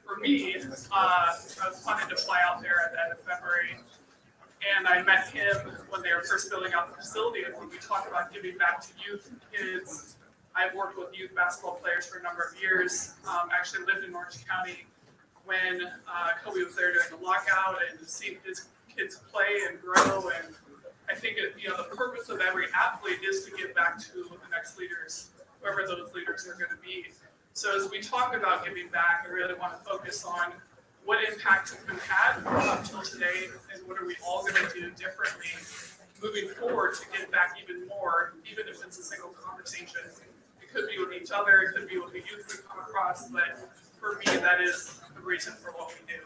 For me, I was planning to fly out there at the end of February, and I met him when they were first building out the facility, and when we talked about giving back to youth and kids. I've worked with youth basketball players for a number of years. I actually lived in Orange County when Kobe was there during the lockout, and seeing his kids play and grow. And I think the purpose of every athlete is to give back to the next leaders, whoever those leaders are going to be. So as we talk about giving back, I really want to focus on what impact has been had up till today, and what are we all going to do differently moving forward to give back even more, even if it's a single conversation. It could be with each other, it could be with the youth we come across, but for me, that is the reason for what we do.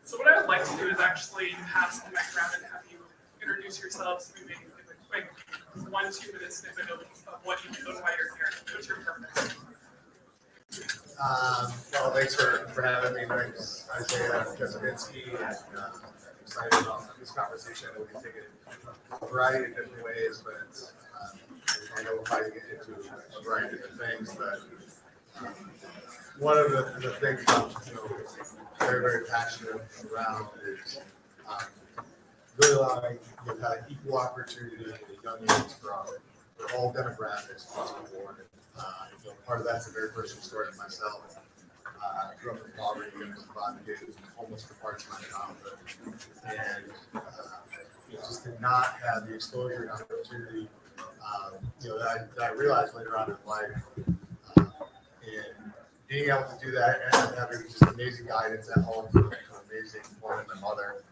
So what I would like to do is actually pass the mic around and have you introduce yourselves, maybe give a quick 1-2 minute snippet of what you do and why you're here. What's your purpose? Well, thanks for having me. My name's Isaiah Kaczynski, and I'm excited about this conversation. We'll be taking a variety of different ways, but I know we'll probably get into a variety of different things. But one of the things I'm very, very passionate around is really allowing equal opportunity at a young age for all demographics across the board. Part of that's a very personal story of myself. I grew up in poverty and was advocated almost for parts of my childhood, and just did not have the exposure and opportunity that I realized later on in life. And being able to do that and having just amazing guidance at home, amazing woman, my mother,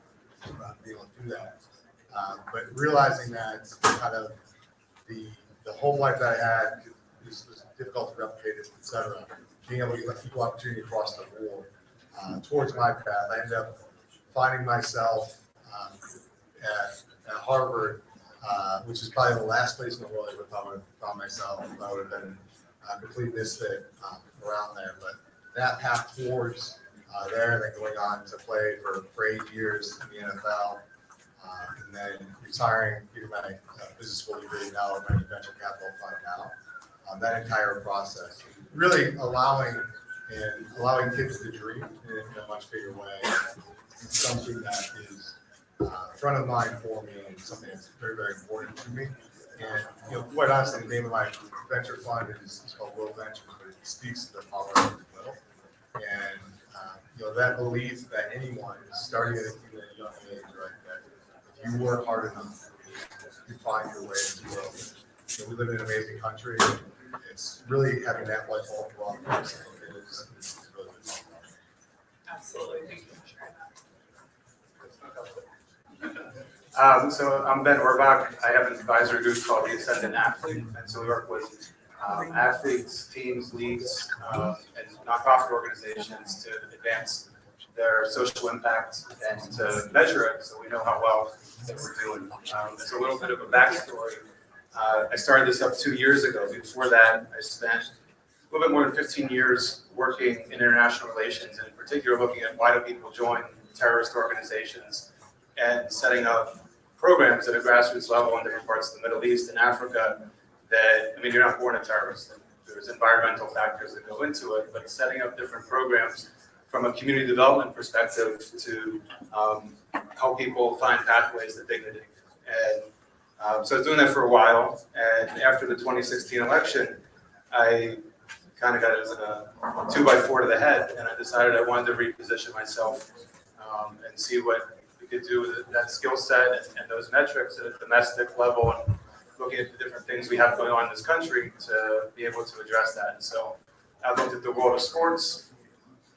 being able to do that. But realizing that kind of the home life that I had was difficult to replicate, etc. Being able to get equal opportunity across the board towards my path, I ended up finding myself at Harvard, which is probably the last place in the world I would have found myself. I would have been a complete misfit around there. But that path towards there, and then going on to play for 8 years in the NFL, and then retiring, getting my business school degree now, my venture capital fund now. That entire process, really allowing kids to dream in a much bigger way. It's something that is front of mind for me, and something that's very, very important to me. And quite honestly, the name of my venture fund is called Will Venture, but it speaks to the power of the will. And that belief that anyone is starting at a young age, right? That if you work hard enough, you find your way into the world. We live in an amazing country. It's really having that life all throughout us. It is really good. Absolutely. Thank you for sharing that. So I'm Ben Orbach. I have an advisory group called the Ascendant Athlete, and so we work with athletes, teams, leagues, and nonprofit organizations to advance their social impact and to measure it so we know how well that we're doing. It's a little bit of a backstory. I started this up 2 years ago. Before that, I spent a little bit more than 15 years working in international relations, and in particular looking at why do people join terrorist organizations and setting up programs at a grassroots level in different parts of the Middle East and Africa that, I mean, you're not born a terrorist. There's environmental factors that go into it, but setting up different programs from a community development perspective to help people find pathways to dignity. And so I was doing that for a while, and after the 2016 election, I kind of got it as a 2x4 to the head, and I decided I wanted to reposition myself and see what we could do with that skill set and those metrics at a domestic level, and looking at the different things we have going on in this country to be able to address that. And so I looked at the world of sports,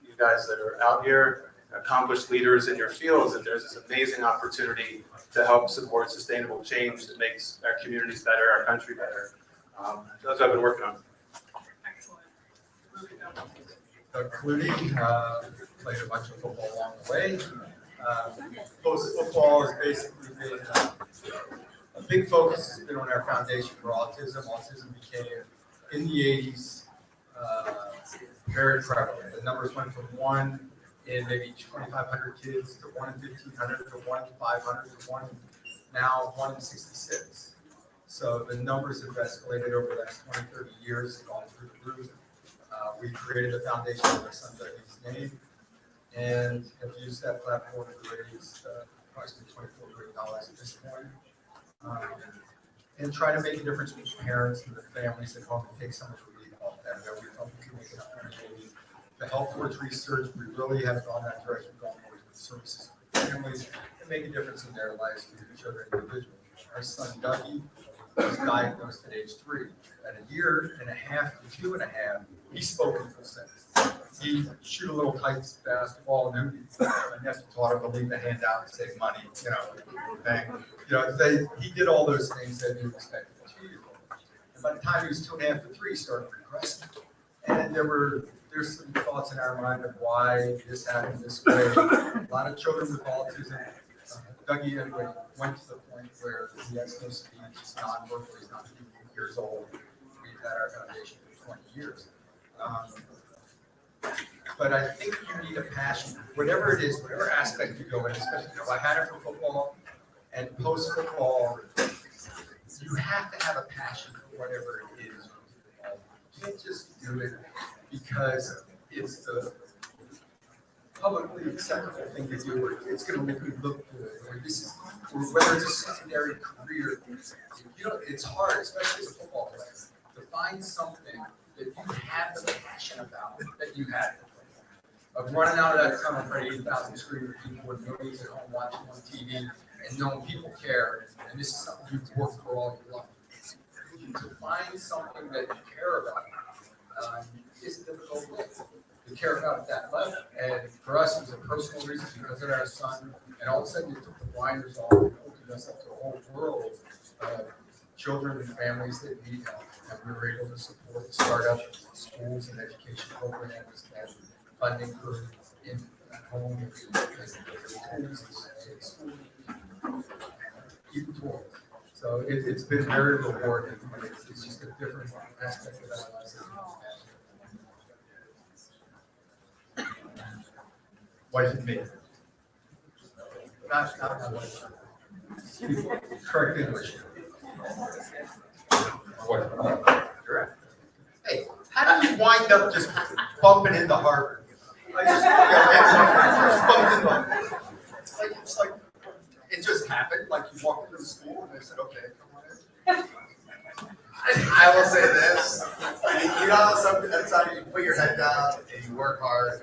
you guys that are out here, accomplished leaders in your fields, and there's this amazing opportunity to help support sustainable change that makes our communities better, our country better. That's what I've been working on. Doug Clooney, played a bunch of football along the way. Post-football has basically been a big focus has been on our foundation for autism. Autism became, in the 80s, very prevalent. The numbers went from 1 in maybe 2,500 kids to 1 in 1,500 to 1 in 500 to 1 in, now 1 in 66. So the numbers have escalated over the last 20, 30 years, gone through the roof. We created a foundation with our son Dougie's name and have used that platform to raise approximately $24 million at this point. And try to make a difference with parents and the families at home and take some of the relief off that. We felt we could make an opportunity to help towards research. We really have gone that direction, gone towards services for families and make a difference in their lives with each other individually. Our son Dougie was diagnosed at age 3. At a year and a half to 2.5, he spoke in full sentence. He shoot a little tights basketball, and my nephew taught him to leave the hand out and save money, he did all those things that you expect of a 2-year-old. And by the time he was 2.5 to 3, he started regressing. And there's some thoughts in our mind of why this happened this way. A lot of children with autism, Dougie anyway, went to the point where he has no speech, he's non-verbal, he's not 2 years old. We've had our foundation for 20 years. But I think you need a passion, whatever it is, whatever aspect you go in, especially, I had it for football and post-football, you have to have a passion for whatever it is. You can't just do it because it's the publicly acceptable thing to do, or it's going to make you look good, or whether it's a secondary career. It's hard, especially as a football player, to find something that you have the passion about that you had. Of running out of that tunnel in front of 8,000 screaming people with millions at home watching on TV and knowing people care, and this is something you've worked for all your life. To find something that you care about is difficult to care about at that level. And for us, it was a personal reason because of our son, and all of a sudden you took the blinders off and opened us up to a whole world of children and families that need help. And we were able to support startup schools and education programs and funding for in home and schools and school, even tours. So it's been very rewarding. It's just a different aspect of our lives. Wife and me. Not my wife. Correct English. Correct. Hey, how do you wind up just bumping into Harvard? I just bumped into Harvard. It's like it just happened. Like you walked through the school and they said, "Okay, come on in." I will say this: you know, sometimes you put your head down and you work hard,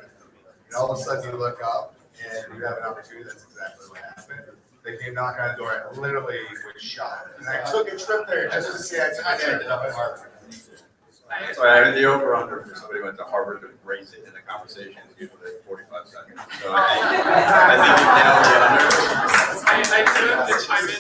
and all of a sudden you look up and you have an opportunity. That's exactly what happened. They came knocking on the door. I literally was shocked, and I took a trip there just to see. I ended up at Harvard. So I had the over-under for somebody who went to Harvard to raise it in a conversation is usually 45 seconds. So I think you nailed the under. I do have to chime in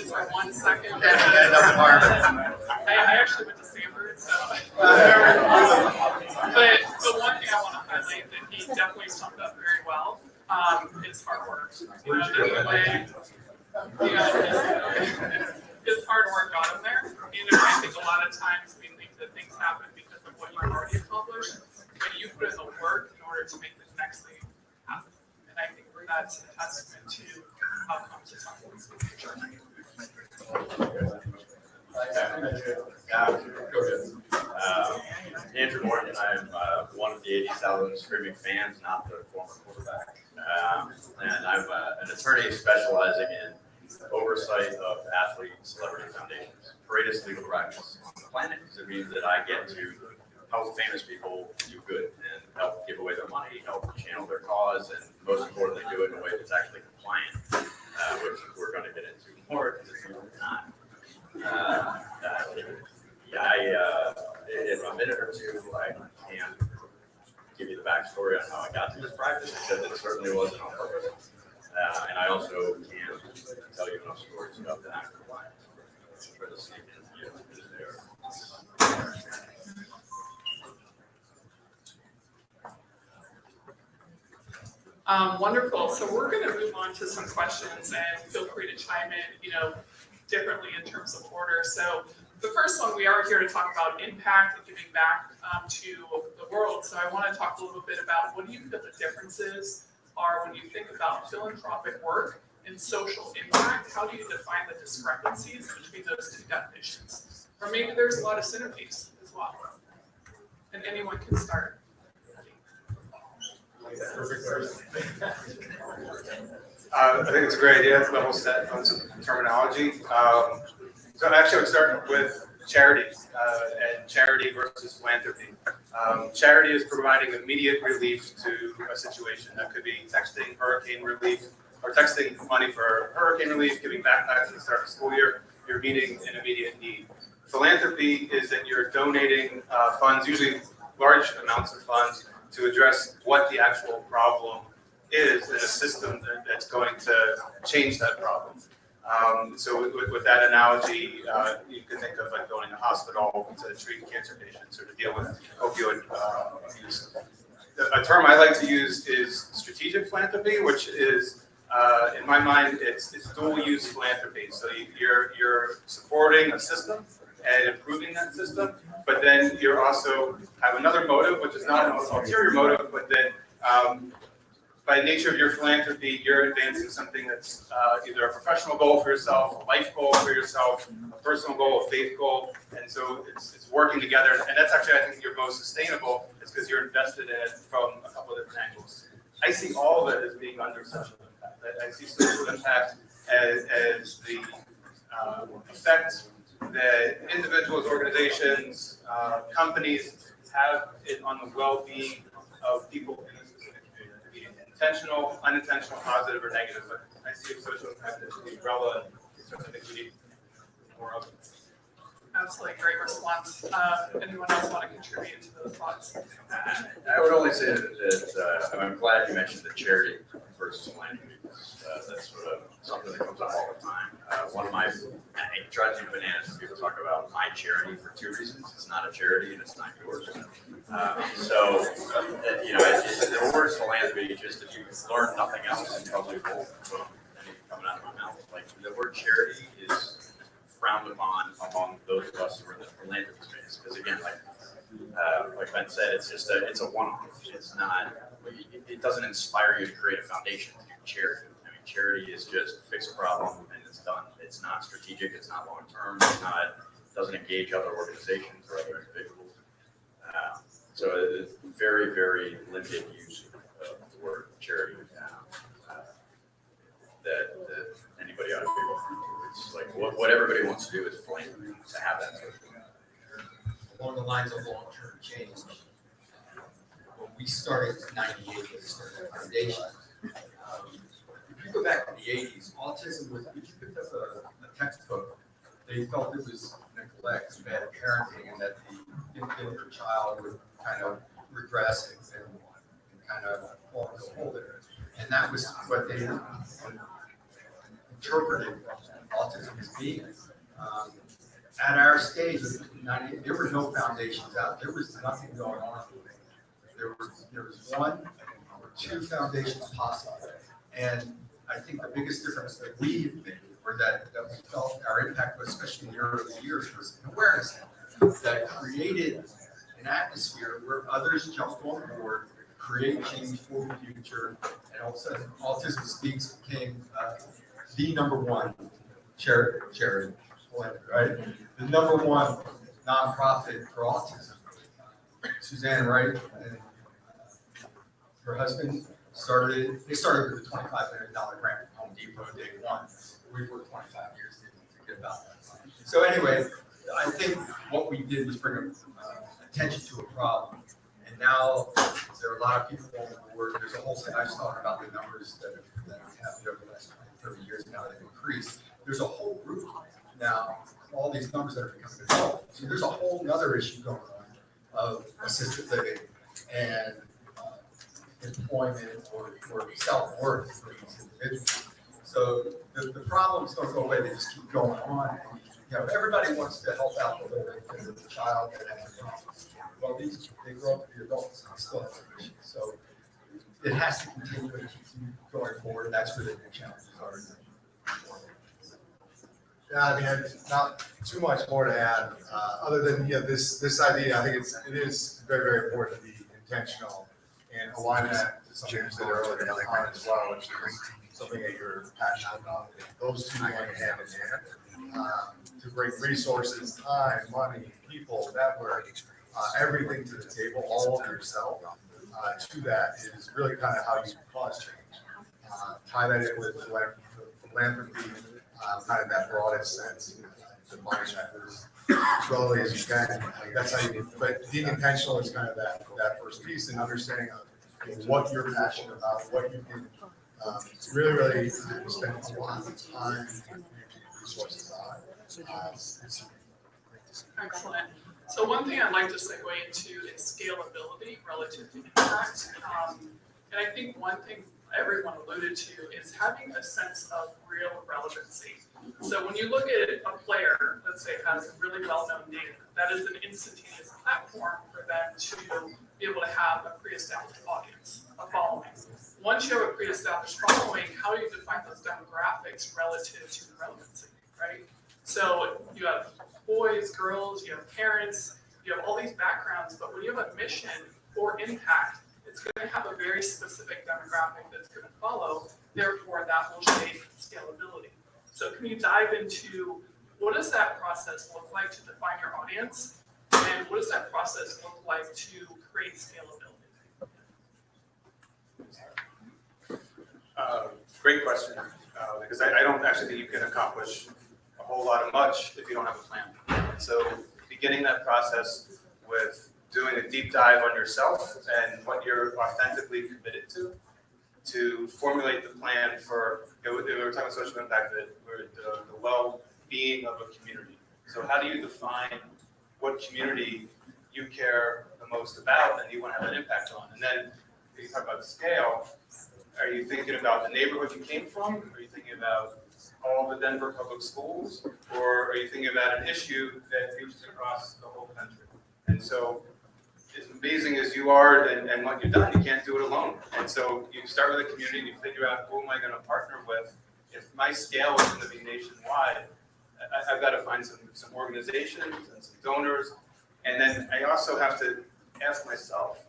His hard work got him there. I think a lot of times we think that things happen because of what you've already accomplished, but you put in the work in order to make the next thing happen. And I think that's a testament to outcomes of something. Andrew Morgan, I'm one of the 80,000 screaming fans, not the former quarterback. And I'm an attorney specializing in oversight of athlete and celebrity foundations. Greatest legal practice on the planet, because it means that I get to help famous people do good and help give away their money, help channel their cause, and most importantly, do it in a way that's actually compliant, which we're going to get into more because it's not. In a minute or two, I can give you the backstory on how I got to this practice, because it certainly wasn't on purpose. And I also can tell you enough stories about the act of compliance for the sneak in is there. Wonderful. So we're going to move on to some questions, and feel free to chime in, differently in terms of order. So the first one, we are here to talk about impact and giving back to the world. So I want to talk a little bit about what do you feel the differences are when you think about philanthropic work and social impact? How do you define the discrepancies between those two definitions? Or maybe there's a lot of synergies as well. And anyone can start. I think it's a great idea to level set on some terminology. So actually I would start with charity and charity versus philanthropy. Charity is providing immediate relief to a situation. That could be texting hurricane relief or texting money for hurricane relief, giving backpacks at the start of the school year. You're meeting an immediate need. Philanthropy is that you're donating funds, usually large amounts of funds, to address what the actual problem is in a system that's going to change that problem. So with that analogy, you can think of like going to a hospital to treat cancer patients or to deal with opioid abuse. A term I like to use is strategic philanthropy, which is, in my mind, it's dual-use philanthropy. So you're supporting a system and improving that system, but then you're also have another motive, which is not an ulterior motive, but then by nature of your philanthropy, you're advancing something that's either a professional goal for yourself, a life goal for yourself, a personal goal, a faith goal, and so it's working together. And that's actually, I think, you're most sustainable, is because you're invested in it from a couple of different angles. I see all of it as being under social impact. I see social impact as the effect that individuals, organizations, companies have it on the well-being of people in a specific community. Intentional, unintentional, positive, or negative. But I see social impact as the umbrella. I think we need more of it. Absolutely, great response. Anyone else want to contribute to those thoughts? I would only say that I'm glad you mentioned the charity versus philanthropy. That's sort of something that comes up all the time. One of my, it drives me bananas when people talk about my charity for two reasons. It's not a charity and it's not yours. The word philanthropy, just if you learn nothing else, it's probably cool. Coming out of my mouth. Like the word charity is frowned upon among those of us who are in the philanthropy space. Because again, like Ben said, it's a one-off. It's not, it doesn't inspire you to create a foundation to do charity. I mean, charity is just fix a problem and it's done. It's not strategic. It's not long-term. It doesn't engage other organizations or other individuals. So it's very, very limited use of the word charity that anybody ought to be looking to. It's like what everybody wants to do is philanthropy, to have that sort of thing. Along the lines of long-term change, when we started in '98, we started a foundation. If you go back to the '80s, autism was, if you picked up a textbook, they felt it was neglect, bad parenting, and that the infant or child would kind of regress and kind of fall into a hole there. And that was what they interpreted autism as being. At our stage, there were no foundations out. There was nothing going on. There was one or two foundations possible. And I think the biggest difference that we made or that we felt our impact was, especially in the early years, was an awareness that created an atmosphere where others jumped on board, create change for the future, and all of a sudden, Autism Speaks became the #1 charity, right? The #1 nonprofit for autism. Suzanne Wright and her husband started with a $25 million grant from Home Depot day one. We've worked 25 years to get about that. So anyway, I think what we did was bring attention to a problem. And now there are a lot of people on board. There's a whole thing. I was talking about the numbers that have happened over the last 30 years now that have increased. There's a whole group now, all these numbers that are becoming developed. So there's a whole other issue going on of assisted living and employment or self-worth for these individuals. So the problems don't go away, they just keep going on. You know, everybody wants to help out the child that has a problem. Well, they grow up to be adults and still have some issues. So it has to continue and keep going forward, and that's where the new challenges are. Yeah, I mean, not too much more to add, other than, this idea. I think it is very, very important to be intentional and align that to something you said earlier on as well, which is something that you're passionate about. Those two going hand in hand, to bring resources, time, money, people, network, everything to the table, all of yourself, to that is really kind of how you cause change. Tie that in with philanthropy, kind of that broadest sense, define that as slowly as you can. Like, that's how you, but being intentional is kind of that first piece, and understanding what you're passionate about, what you can really, really spend a lot of time and resources on. Excellent. So one thing I'd like to segue into is scalability relative to impact. And I think one thing everyone alluded to is having a sense of real relevancy. So when you look at a player, let's say, has a really well-known name, that is an instantaneous platform for them to be able to have a pre-established audience, a following. Once you have a pre-established following, how do you define those demographics relative to the relevancy, right? So you have boys, girls, you have parents, you have all these backgrounds, but when you have a mission for impact, it's going to have a very specific demographic that's going to follow. Therefore, that will shape scalability. So can you dive into what does that process look like to define your audience? And what does that process look like to create scalability? Great question, because I don't actually think you can accomplish a whole lot of much if you don't have a plan. So beginning that process with doing a deep dive on yourself and what you're authentically committed to formulate the plan for, we were talking about social impact, the well-being of a community. So how do you define what community you care the most about and you want to have an impact on? And then when you talk about scale, are you thinking about the neighborhood you came from? Are you thinking about all the Denver public schools? Or are you thinking about an issue that reaches across the whole country? And so as amazing as you are and what you've done, you can't do it alone. And so you start with a community and you figure out who am I going to partner with. If my scale is going to be nationwide, I've got to find some organizations and some donors. And then I also have to ask myself,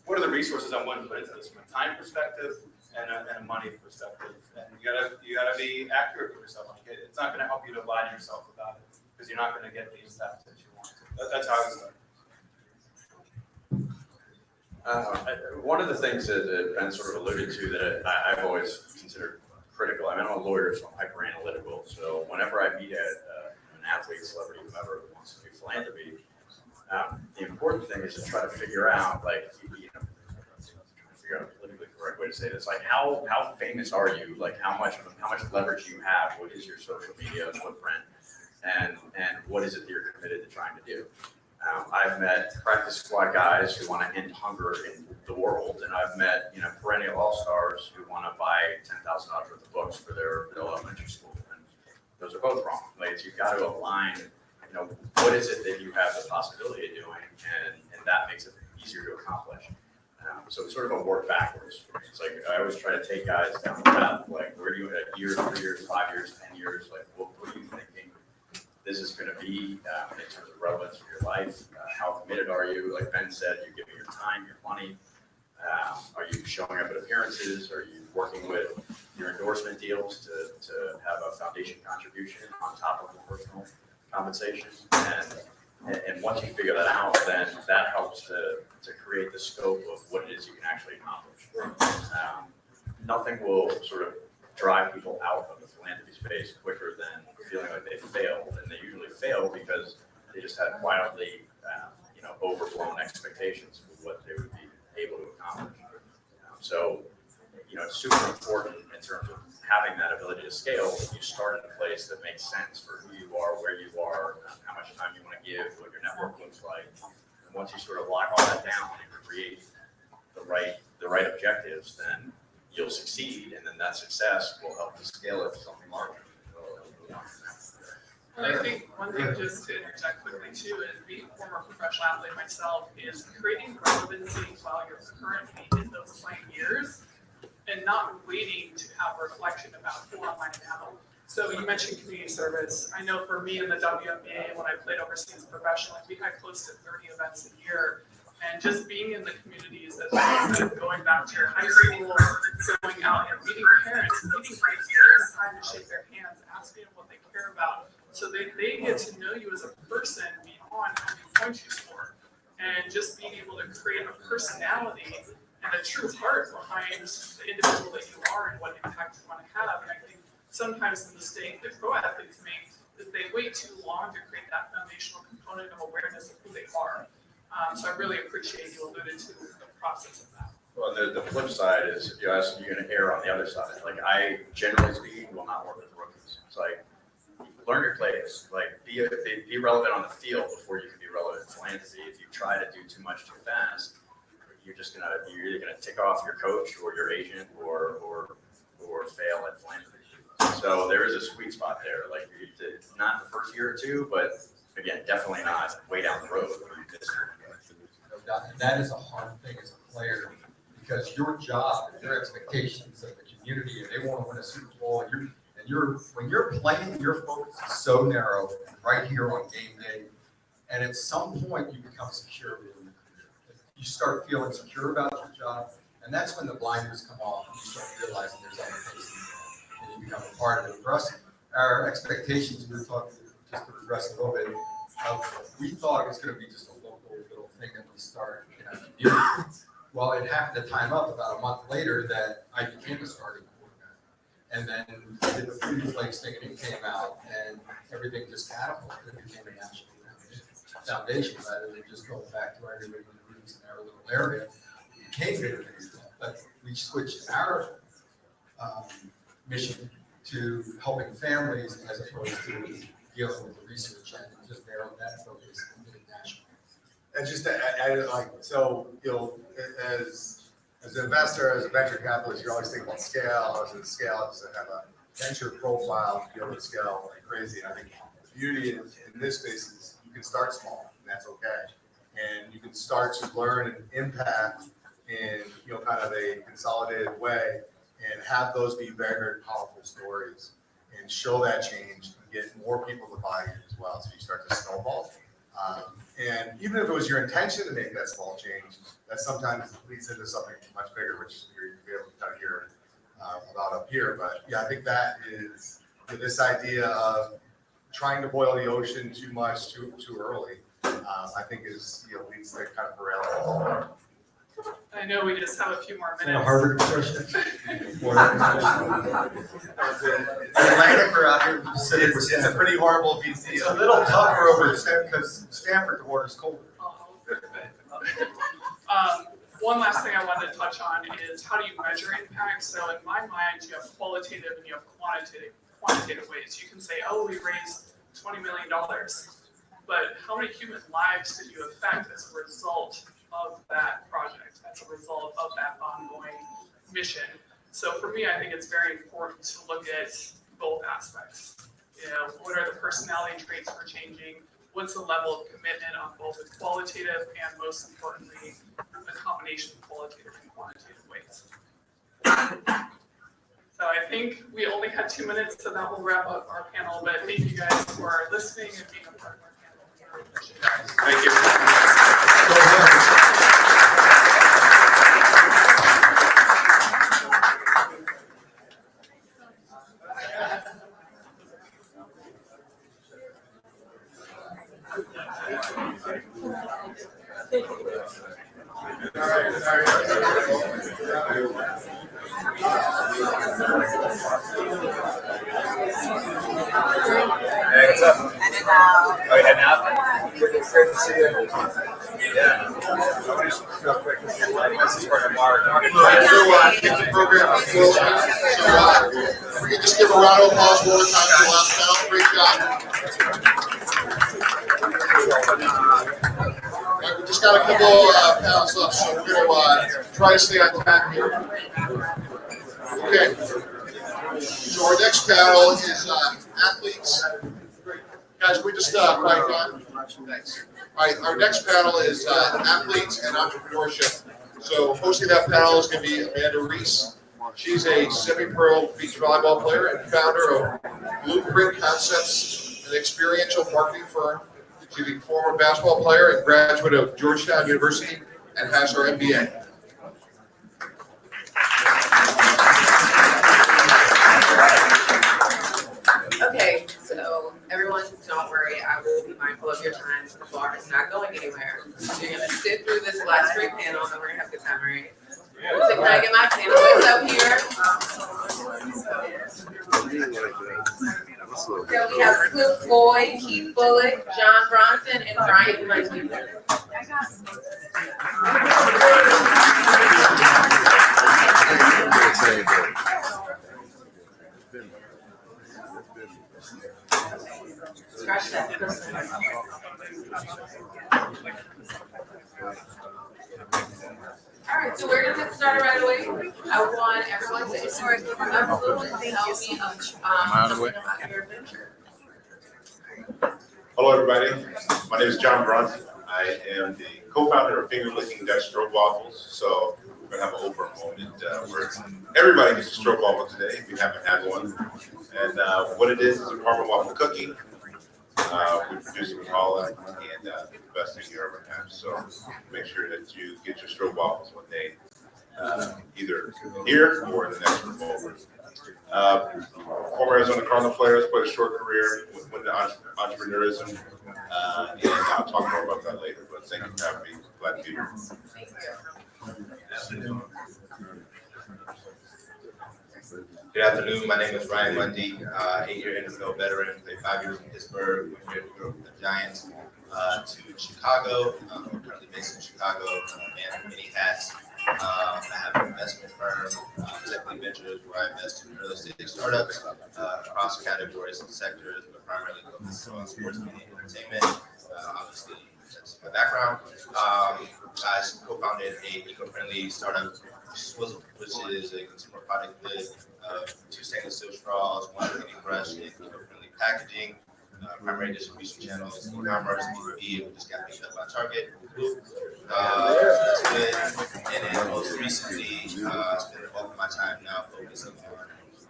what are the resources I'm willing to put into this from a time perspective and a money perspective? And you gotta be accurate with yourself. Like it's not going to help you to lie to yourself about it because you're not going to get the impact that you want. That's how I start. One of the things that Ben sort of alluded to that I've always considered critical, I mean, I'm a lawyer, so I'm hyper analytical. So whenever I meet an athlete, celebrity, whoever who wants to do philanthropy, the important thing is to try to figure out, like, figure out a politically correct way to say this, like how famous are you? Like how much leverage do you have? What is your social media footprint? And what is it that you're committed to trying to do? I've met practice squad guys who want to end hunger in the world, and I've met perennial all-stars who want to buy $10,000 worth of books for their elementary school. And those are both wrong. Like you've got to align. What is it that you have the possibility of doing, and that makes it easier to accomplish. So it's sort of a work backwards. It's like, I always try to take guys down the path, like, where do you, a year, 3 years, 5 years, 10 years, like, what are you thinking this is gonna be, in terms of relevance for your life? How committed are you? Like Ben said, you're giving your time, your money. Are you showing up at appearances? Are you working with your endorsement deals to have a foundation contribution on top of the personal compensation? And once you figure that out, then that helps to create the scope of what it is you can actually accomplish. Nothing will sort of drive people out of the philanthropy space quicker than feeling like they failed, and they usually fail because they just had wildly, overblown expectations for what they would be able to accomplish. So, it's super important in terms of having that ability to scale. You start in a place that makes sense for who you are, where you are, how much time you want to give, what your network looks like. And once you sort of lock all that down and create the right objectives, then you'll succeed, and then that success will help to scale it to something larger. And I think one thing just to interject quickly too is being a former professional athlete myself is creating relevancy while you're currently in those playing years and not waiting to have a reflection about who am I now. So you mentioned community service. I know for me in the WNBA, when I played overseas professionally, we had close to 30 events a year. And just being in the communities that going back to your high school, going out and meeting parents, meeting kids, taking time to shake their hands, asking them what they care about. So they get to know you as a person beyond how many points you score. And just being able to create a personality and a true heart behind the individual that you are and what impact you want to have. And I think sometimes the mistake that pro athletes make is they wait too long to create that foundational component of awareness of who they are. So I really appreciate you alluded to the process of that. Well, the flip side is, if you ask, you're gonna err on the other side. Like, I, generally speaking, will not work with rookies. It's like, learn your plays, like, be relevant on the field before you can be relevant in philanthropy. If you try to do too much too fast, you're either gonna tick off your coach or your agent or fail at philanthropy. So there is a sweet spot there, like, not the first year or two, but again, definitely not way down the road where you miss And that is a hard thing as a player, because your job, your expectations of the community, and they want to win a Super Bowl, and when you're playing, your focus is so narrow right here on game day, and at some point you become secure within the career. You start feeling secure about your job, and that's when the blinders come off, and you start realizing there's other things and you become a part of it. For us, our expectations, we were talking, just to regress a little bit, we thought it was going to be just a local little thing that we started in our community. Well, it happened to time up about a month later that I became a starting quarterback. And then I did the Free Flakes thing, and it came out, and everything just catapulted. It became a national foundation rather than just going back to our individual groups in our little area. It became bigger than that. But we switched our mission to helping families as opposed to dealing with the research, and just narrowed that focus and made it national. And just to add, like, so, as an investor, as a venture capitalist, you're always thinking about scale. As a scale, is to have a venture profile to be able to scale like crazy. And I think the beauty in this space is you can start small, and that's okay. And you can start to learn and impact in, kind of a consolidated way, and have those be very, very powerful stories, and show that change and get more people to buy in as well. So you start to snowball. And even if it was your intention to make that small change, that sometimes leads into something much bigger, which you'll be able to kind of hear about up here. But yeah, I think that is this idea of trying to boil the ocean too much too early. I think is leads to kind of derailment. I know we just have a few more A minutes. Harvard question. It's a pretty horrible VC. It's a little tougher over because Stanford, the water's colder. One last thing I wanted to touch on is how do you measure impact? So in my mind, you have qualitative and you have quantitative ways. You can say, oh, we raised $20 million, but how many human lives did you affect as a result of that project, as a result of that ongoing mission? So for me, I think it's very important to look at both aspects. What are the personality traits we're changing? what's the level of commitment on both the qualitative and most importantly, the combination of qualitative and quantitative ways. So I think we only had 2 minutes, so that will wrap up our panel, but thank you guys for listening and being a part of our panel. Thank you. Hey, what's up? Are you heading out? Great to see you. Yeah. Real quick, this is for Mark. Get the program on full. So, if we can just give a round of applause one more time to the last panel. Great job. Right, we just got a couple panels left, so we're going to try to stay on track here. Okay. So our next panel is athletes. Guys, we just quiet down. Thanks. All right, our next panel is athletes and entrepreneurship. So hosting that panel is going to be Amanda Reese. She's a semi-pro beach volleyball player and founder of Blueprint Concepts, an experiential marketing firm. She's a former basketball player and graduate of Georgetown University and has her MBA. Okay, so everyone, don't worry. I will be mindful of your time. The bar is not going anywhere. You're gonna sit through this last great panel, and we're gonna have a good time, right? So can I get my panelists up here? So we have Cliff Boyd, Keith Bullock, John Bronson, and Brian Mundy. Scratch that. All right, so we're gonna get started right away. I want everyone to start coming up a little and tell me something about your adventure. Hello, everybody. My name is John Bronson. I am the co-founder of Finger Licking Dutch Stroke Waffles. So we're gonna have an Oprah moment where everybody gets a stroke waffle today if you haven't had one. And what it is a parma waffle cookie. We produce it in Holland, and the best thing you ever have. So make sure that you get your stroke waffles one day, either here or in the next Super Bowl. Former Arizona Cardinal players, played a short career with the entrepreneurism, and I'll talk more about that later. But thank you for having me. Glad to be here. Good afternoon. My name is Ryan Mundy, 8-year NFL veteran. Played 5 years in Pittsburgh, 1 year with the Giants, to Chicago. I'm currently based in Chicago, and many hats. I have an investment firm, Technically Ventures, where I invest in early stage startups across categories and sectors, but primarily focused on sports media and entertainment. Obviously, that's my background. I co-founded a eco-friendly startup, Swizzle, which is a consumer product good. 2 stainless steel straws, 1 cleaning brush, and eco-friendly packaging. Primary distribution channels, e-commerce, B2B. We just got picked up by Target. That's good. And then most recently, spent the bulk of my time now focusing on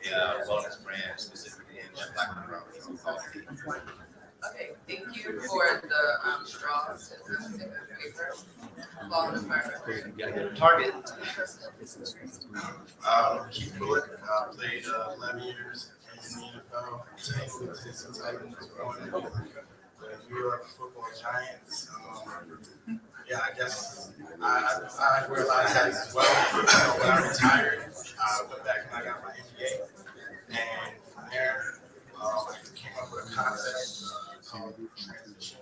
a wellness brand, specifically in Black and brown people. Okay, thank you for the straws and the paper. Target. Keith Bullock, played 11 years in the NFL, since I was born in the New York Football Giants. Yeah, I guess I wear a lot of hats as well. When I retired, I went back and I got my MBA, and from there, I came up with a concept called transition,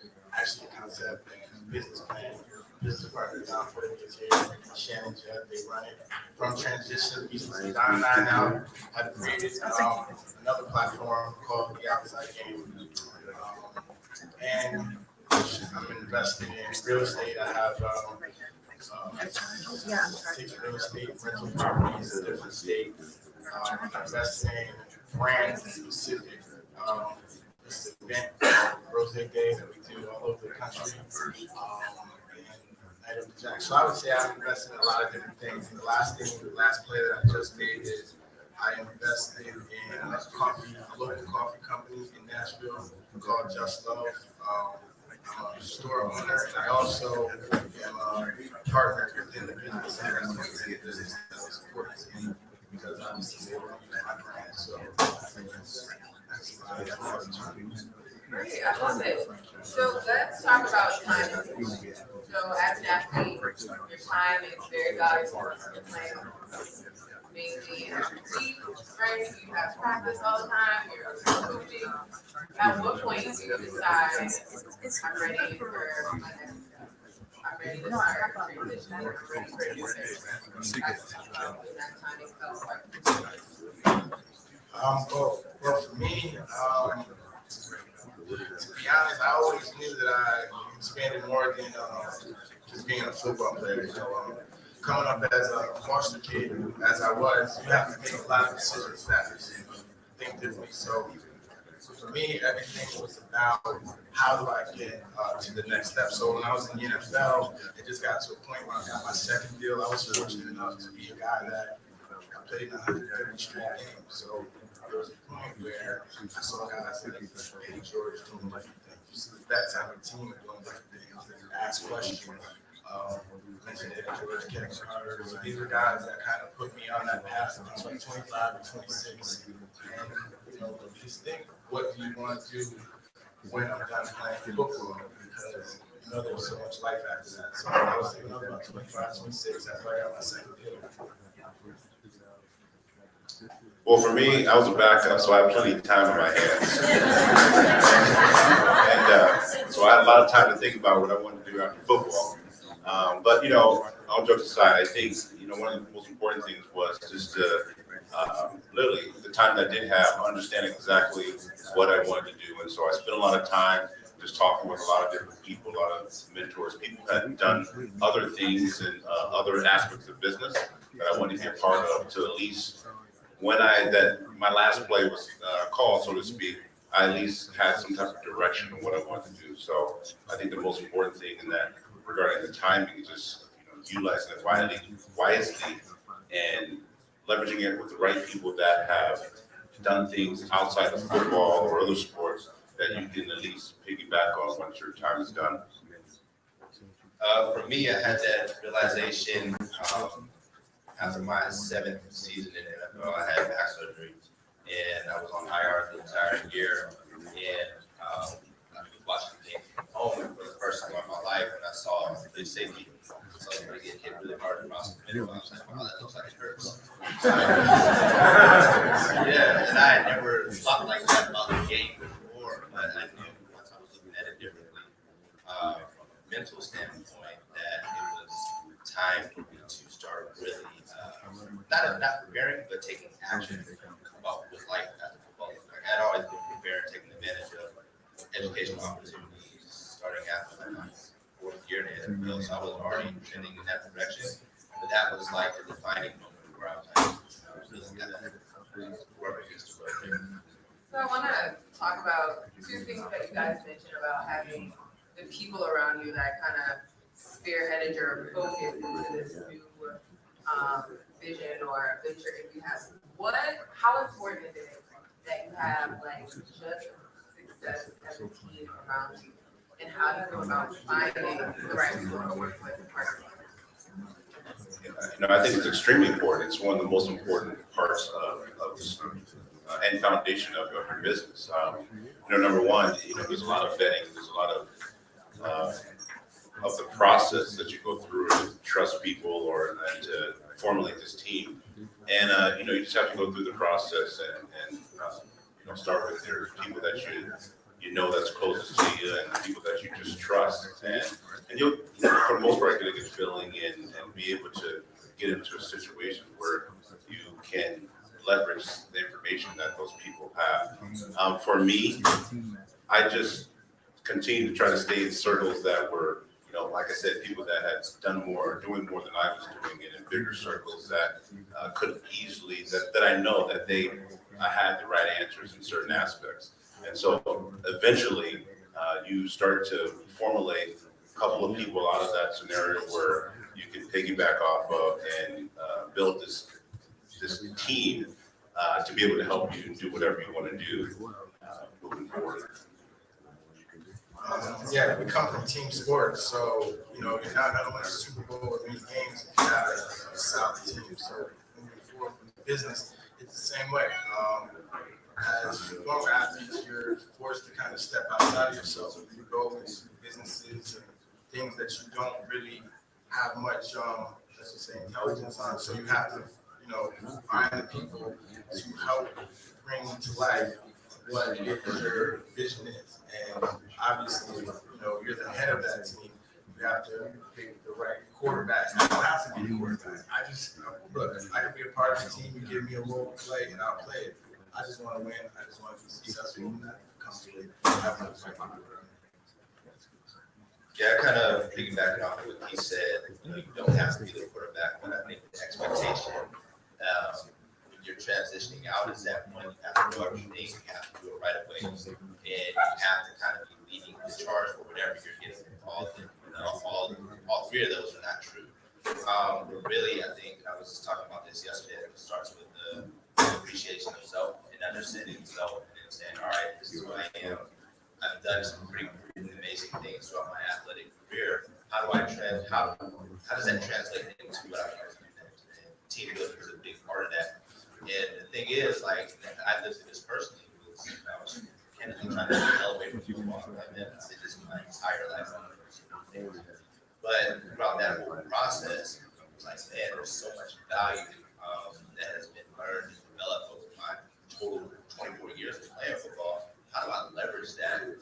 and actually a concept and business plan. Business partner Don Ford is here, Shannon Judd, they run it from transition. Recently, Don and I now have created another platform called The Outside Game, and I'm invested in real estate. I have 6 real estate rental properties in different states. I'm investing in brand specific. This event Rose Day that we do all over the country. And Night of the Jack. So I would say I've invested in a lot of different things. And the last play that I just made is I invested in a local coffee company in Nashville called Just Love. I'm a store owner, and I also am a partner within the business. And that's going to be a business that supports me because obviously they were my brand. So Great, I love it. So let's talk about time. So as an athlete, your time is very valuable. You're playing mainly every week, right? You have practice all the time. You're coaching. At what point do you decide I'm ready for my next step? I'm ready to start transitioning. I'm ready for a new phase. That timing felt right. Well, for me, to be honest, I always knew that I expanded more than just being a football player. So, coming up as a foster kid, as I was, you have to make a lot of decisions fast and think differently. So for me, everything was about how do I get to the next step. So when I was in the NFL, it just got to a point where I got my second deal. I was fortunate enough to be a guy that I played in 130 straight games. So there was a point where I saw guys like Eddie George doing different things. That type of team doing different things, ask questions. Mentioned Eddie George, Kevin Carter. So these are guys that kind of put me on that path. I was like 25 and 26. And, just think, what do you want to do when I'm done playing football? Because, there's so much life after that. So I was thinking about 25, 26 after I got my second deal. Well, for me, I was a backup, so I had plenty of time on my hands. And so I had a lot of time to think about what I wanted to do after football. But, all jokes aside, I think, one of the most important things was just to literally the time that I did have, understanding exactly what I wanted to do. And so I spent a lot of time just talking with a lot of different people, a lot of mentors, people that had done other things and other aspects of business that I wanted to be a part of, to at least when my last play was called, so to speak, I at least had some type of direction of what I wanted to do. So I think the most important thing in that regarding the timing is just utilizing it wisely and leveraging it with the right people that have done things outside of football or other sports that you can at least piggyback on once your time is done. For me, I had that realization after my 7th season in the NFL. I had back surgery, and I was on IR the entire year. And I was watching the game from home for the first time in my life, and I saw the safety. So I was going to get hit really hard across the middle. I was like, wow, that looks like it hurts. Yeah, and I had never thought like that about the game before, but I knew once I was looking at it differently, from a mental standpoint, that it was time for me to start really, not preparing, but taking action about what life after football looked like. I'd always been prepared, taking advantage of educational opportunities, starting after my 4th year in the NFL, so I was already trending in that direction. But that was like the defining moment where I was like, whoever used to work there. So I want to talk about 2 things that you guys mentioned about having the people around you that kind of spearheaded your focus into this new vision or venture if you have. How important is it that you have just success as a team around you? And how do you go about finding the right people to work with and partner with? I think it's extremely important. It's one of the most important parts of and foundation of your business. Number one, there's a lot of vetting. There's a lot of the process that you go through to trust people and to formulate this team. And you just have to go through the process and start with your people that you know that's closest to you and the people that you just trust. And you'll, for the most part, get a good feeling and be able to get into a situation where you can leverage the information that those people have. For me, I just continue to try to stay in circles that were, like I said, people that had done more, doing more than I was doing, and in bigger circles that could easily, that I know that I had the right answers in certain aspects. And so eventually, you start to formulate a couple of people out of that scenario where you can piggyback off of and build this team to be able to help you do whatever you want to do moving forward. Yeah, we come from team sports, so you're not only a Super Bowl or many games, you have a solid team. So moving forward with the business, it's the same way. As former athletes, you're forced to kind of step outside of yourself. You go into businesses and things that you don't really have much, let's just say, intelligence on. So you have to, find the people to help bring to life what your vision is. And obviously, you're the head of that team. You have to pick the right quarterback. I don't have to be the quarterback. Look, I can be a part of the team. You give me a role to play, and I'll play it. I just want to win. I just want to be successful, and that comes with having a great quarterback. Yeah, kind of piggybacking off what he said, you don't have to be the quarterback, but I think the expectation when you're transitioning out is that when you have to do everything, you have to do it right away, and you have to kind of be leading the charge for whatever you're getting involved in. All three of those are not true. But really, I think I was just talking about this yesterday. It starts with the appreciation of self and understanding self, and saying, all right, this is who I am. I've done some pretty amazing things throughout my athletic career. How does that translate into what I'm going to do next? And teamwork is a big part of that. And the thing is, like, I lived through this personally. I was candidly trying to elevate with football. I've been this my entire life. But throughout that whole process, I was like, man, there's so much value that has been learned and developed over my total 24 years of playing football. How do I leverage that and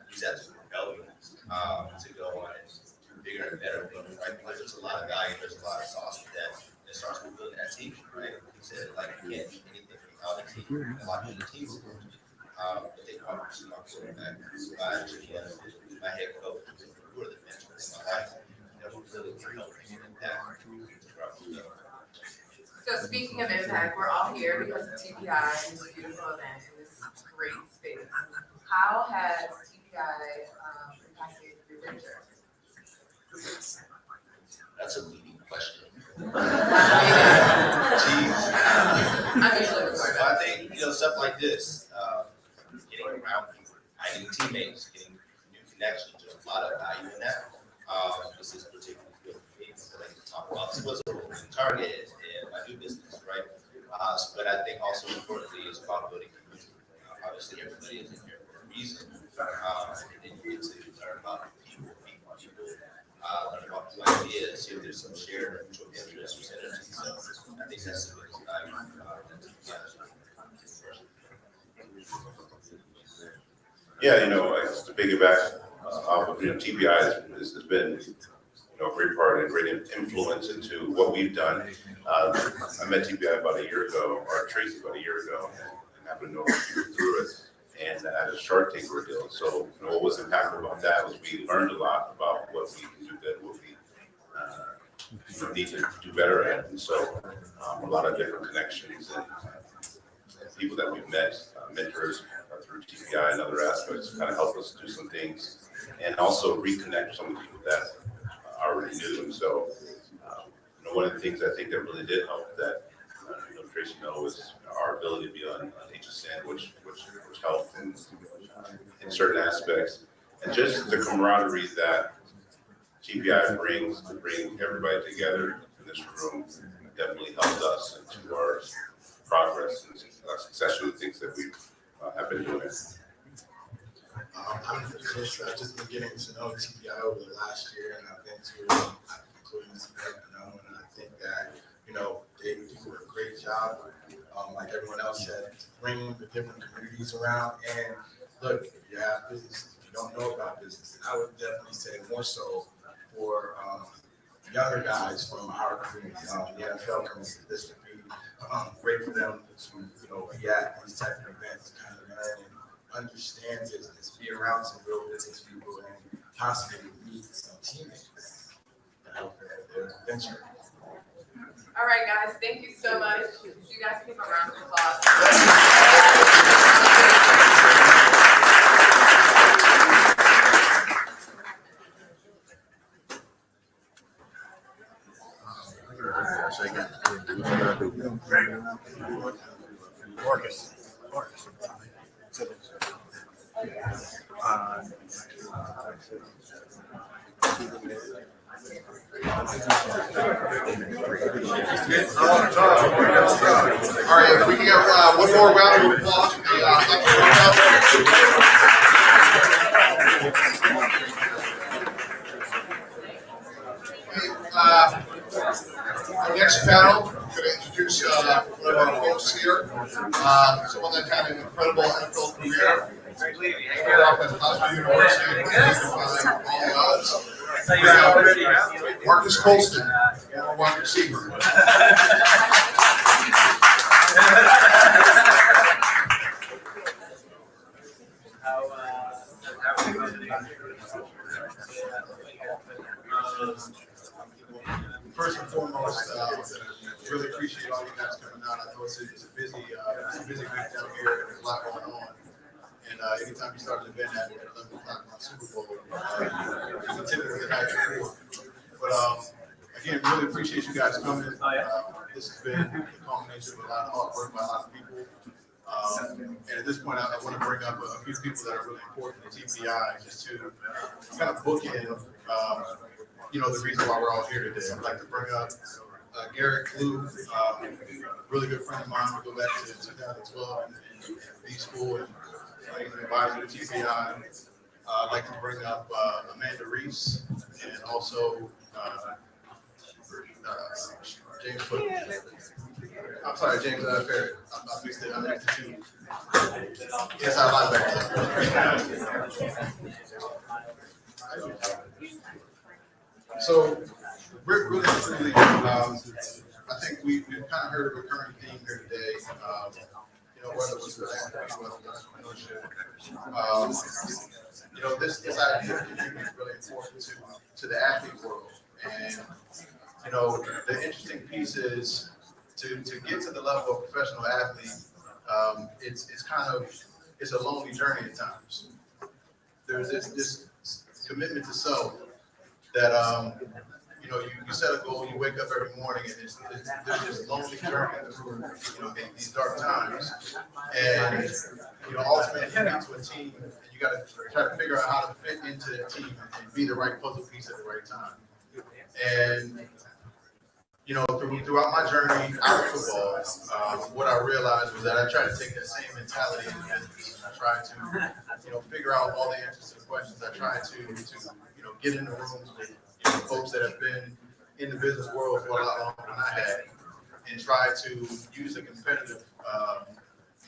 use that to propel me to go on and do bigger and better things, right? Because there's a lot of value, there's a lot of sauce with that. It starts with building that team, right? You said, like, you can't do anything without a team. A lot of the teams, but they come to my quarterback, my head coach, who are the mentors in my life, that will really help me in that. So speaking of impact, we're all here because of TPI and this beautiful event in this great space. How has TPI impacted your venture? That's a leading question. I think, stuff like this, getting around people, finding teammates, getting new connections, there's a lot of value in that. This is particularly good for me, so I can talk about this was a target and my new business, right? But I think also importantly is about building community. Obviously, everybody is in here for a reason, and then you get to learn about people, meet people, learn about new ideas, see if there's some shared mutual interests or synergy. So I think that's the biggest value. Yeah, to piggyback off of, TBI has been, a great part and a great influence into what we've done. I met TBI about a year ago, or Tracy about a year ago, and happened to know people through it, and at a Shark Tank ordeal. So, what was impactful about that was we learned a lot about what we can do good, what we need to do better at. And so, a lot of different connections and people that we've met, mentors through TPI and other aspects, kind of help us do some things, and also reconnect some of the people that I already knew. And so, one of the things I think that really did help that, Tracy was our ability to be on HSN, which helped in certain aspects, and just the camaraderie that TPI brings to bring everybody together in this room definitely helped us into our progress and success of the things that we have been doing. I've just been getting to know TPI over the last year, and I've been to including this event, and I think that, they do a great job, like everyone else said, bringing the different communities around. And look, if you have business, if you don't know about business, and I would definitely say more so for younger guys from our community, the NFL community, this would be great for them to be at these type of events, kind of learn and understand business, be around some real business people, and possibly meet some teammates that help their venture. All right, guys, thank you so much. You guys give a round of applause. All right, if we can get one more round of applause. Our next panel, I'm going to introduce one of our hosts here, someone that had an incredible NFL career. Started off at Glasgow University, Marcus Colston, former wide receiver. First and foremost, really appreciate all you guys coming out. I know it's a busy week down here. There's a lot going on. And anytime you start an event at 11 o'clock on Super Bowl, you continue to get before. But again, really appreciate you guys coming. This has been the culmination of a lot of hard work by a lot of people. And at this point, I want to bring up a few people that are really important to TPI, just to kind of bookend, the reason why we're all here today. I'd like to bring up Garrett Blue, really good friend of mine. We go back to 2012 in B school, and he's an advisor to TPI. I'd like to bring up Amanda Reese, and also James Foot. I'm sorry, James Ferry. I mixed it. I mixed the two. Yes, I lied back there. So, really, truly, I think we've kind of heard a recurring theme here today. Whether it was philanthropy, whether it was entrepreneurship. This idea of community is really important to the athlete world. And, the interesting piece is to get to the level of professional athlete, it's a lonely journey at times. There's this commitment to self that, you set a goal, you wake up every morning, and there's this lonely journey through, these dark times. And, ultimately you get to a team, and you got to try to figure out how to fit into a team and be the right puzzle piece at the right time. And, throughout my journey out of football, what I realized was that I tried to take that same mentality into business. I tried to, figure out all the answers to the questions. I tried to get in the rooms with folks that have been in the business world for a lot longer than I had, and try to use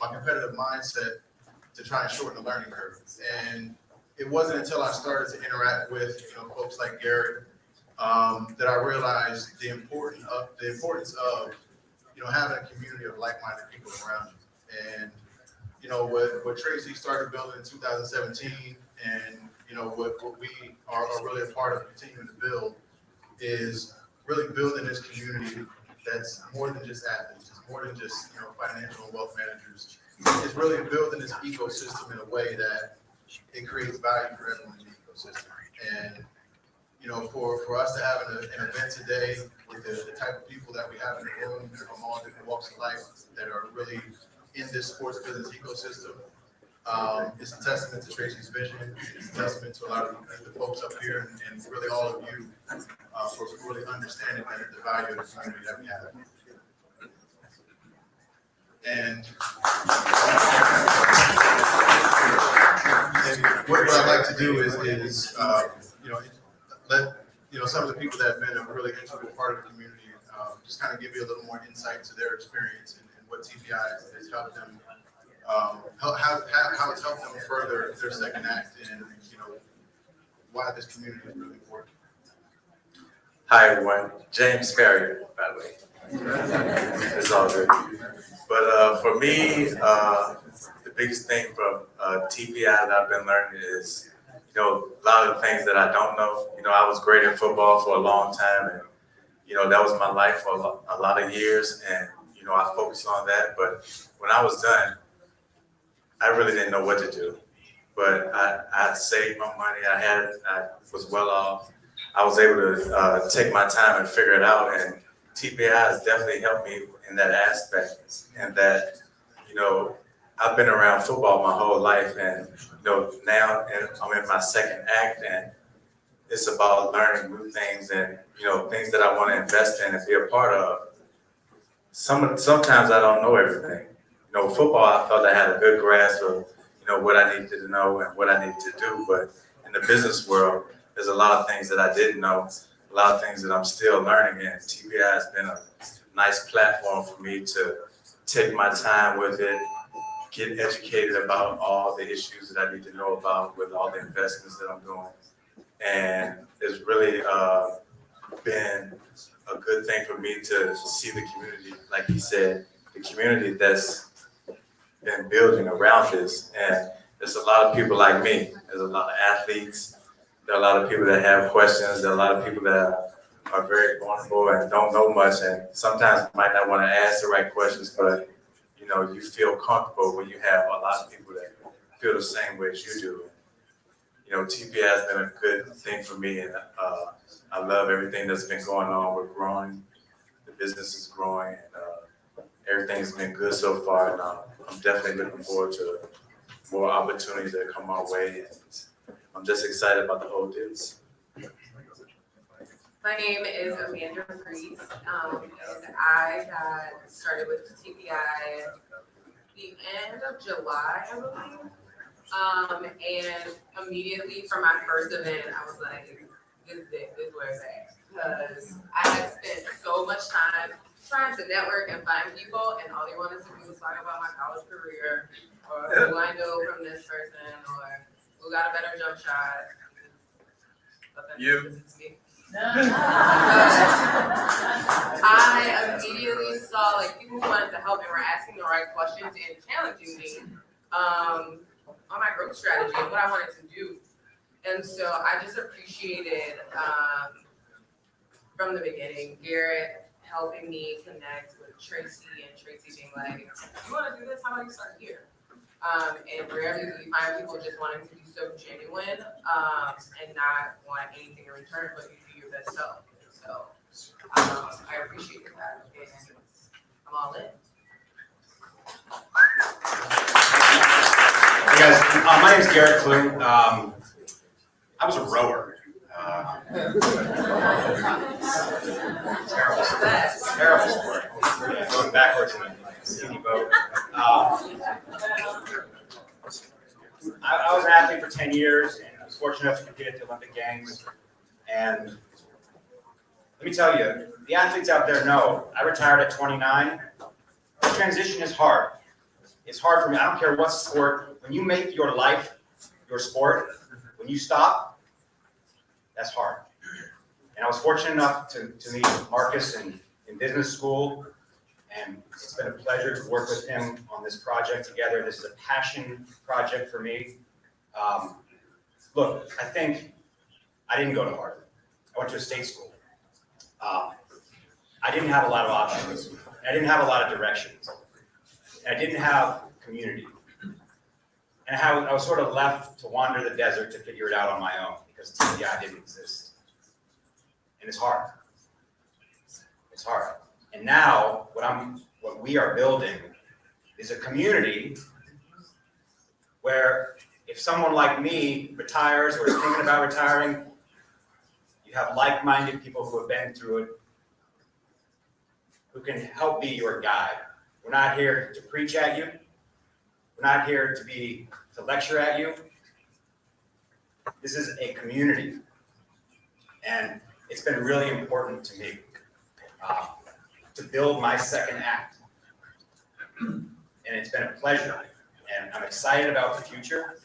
my competitive mindset to try and shorten the learning curve. And it wasn't until I started to interact with folks like Garrett that I realized the importance of having a community of like-minded people around you. And what Tracy started building in 2017, and what we are really a part of continuing to build is really building this community that's more than just athletes, it's more than just financial and wealth managers. It's really building this ecosystem in a way that it creates value for everyone in the ecosystem. And for us to have an event today with the type of people that we have in the room from all different walks of life that are really in this sports business ecosystem, it's a testament to Tracy's vision. It's a testament to a lot of the folks up here and really all of you for really understanding the value of the community that we have. And what I'd like to do is let some of the people that have been a really integral part of the community just kind of give you a little more insight to their experience and what TPI has helped them, how it's helped them further their second act, and why this community is really important. Hi everyone, James Ferry, by the way. It's all good. But for me, the biggest thing from TPI that I've been learning is, a lot of the things that I don't know. I was great at football for a long time, and that was my life for a lot of years, and I focused on that. But when I was done, I really didn't know what to do. But I saved my money. I was well off. I was able to take my time and figure it out, and TPI has definitely helped me in that aspect. And that, I've been around football my whole life, and now I'm in my second act, and it's about learning new things and, things that I want to invest in and be a part of. Sometimes I don't know everything. Football, I felt I had a good grasp of, what I needed to know and what I needed to do. But in the business world, there's a lot of things that I didn't know, a lot of things that I'm still learning. And TPI has been a nice platform for me to take my time with it, get educated about all the issues that I need to know about with all the investments that I'm doing. And it's really been a good thing for me to see the community, like he said, the community that's been building around this. And there's a lot of people like me. There's a lot of athletes. There are a lot of people that have questions. There are a lot of people that are very vulnerable and don't know much, and sometimes might not want to ask the right questions, but you feel comfortable when you have a lot of people that feel the same way as you do. TPI has been a good thing for me, and I love everything that's been going on. We're growing, the business is growing, and everything's been good so far, and I'm definitely looking forward to more opportunities that come our way, and I'm just excited about the whole deal. My name is Amanda Reese, and I got started with TPI the end of July, I believe. And immediately from my first event, I was like, this is where it's at. Because I had spent so much time trying to network and find people, and all they wanted to do was talk about my college career, or who I know from this person, or who got a better jump shot. You. I immediately saw people who wanted to help and were asking the right questions and challenging me on my growth strategy and what I wanted to do. And so I just appreciated from the beginning Garrett helping me connect with Tracy, and Tracy being like, you want to do this? How about you start here? And rarely do you find people just wanting to be so genuine and not want anything in return, but you do your best self. So I appreciate that, and I'm all in. Hey guys, my name's Garrett Clue. I was a rower. Terrible sport. Yeah, going backwards in a skinny boat. I was an athlete for 10 years, and I was fortunate enough to compete at the Olympic Games. And let me tell you, the athletes out there know, I retired at 29. The transition is hard. It's hard for me. I don't care what sport. When you make your life your sport, when you stop, that's hard. And I was fortunate enough to meet Marcus in business school, and it's been a pleasure to work with him on this project together. This is a passion project for me. Look, I think I didn't go to Harvard. I went to a state school. I didn't have a lot of options. I didn't have a lot of directions. And I didn't have community. And I was sort of left to wander the desert to figure it out on my own because TPI didn't exist. And it's hard. It's hard. And now what we are building is a community where if someone like me retires or is thinking about retiring, you have like-minded people who have been through it, who can help be your guide. We're not here to preach at you. We're not here to lecture at you. This is a community. And it's been really important to me to build my second act. And it's been a pleasure. And I'm excited about the future.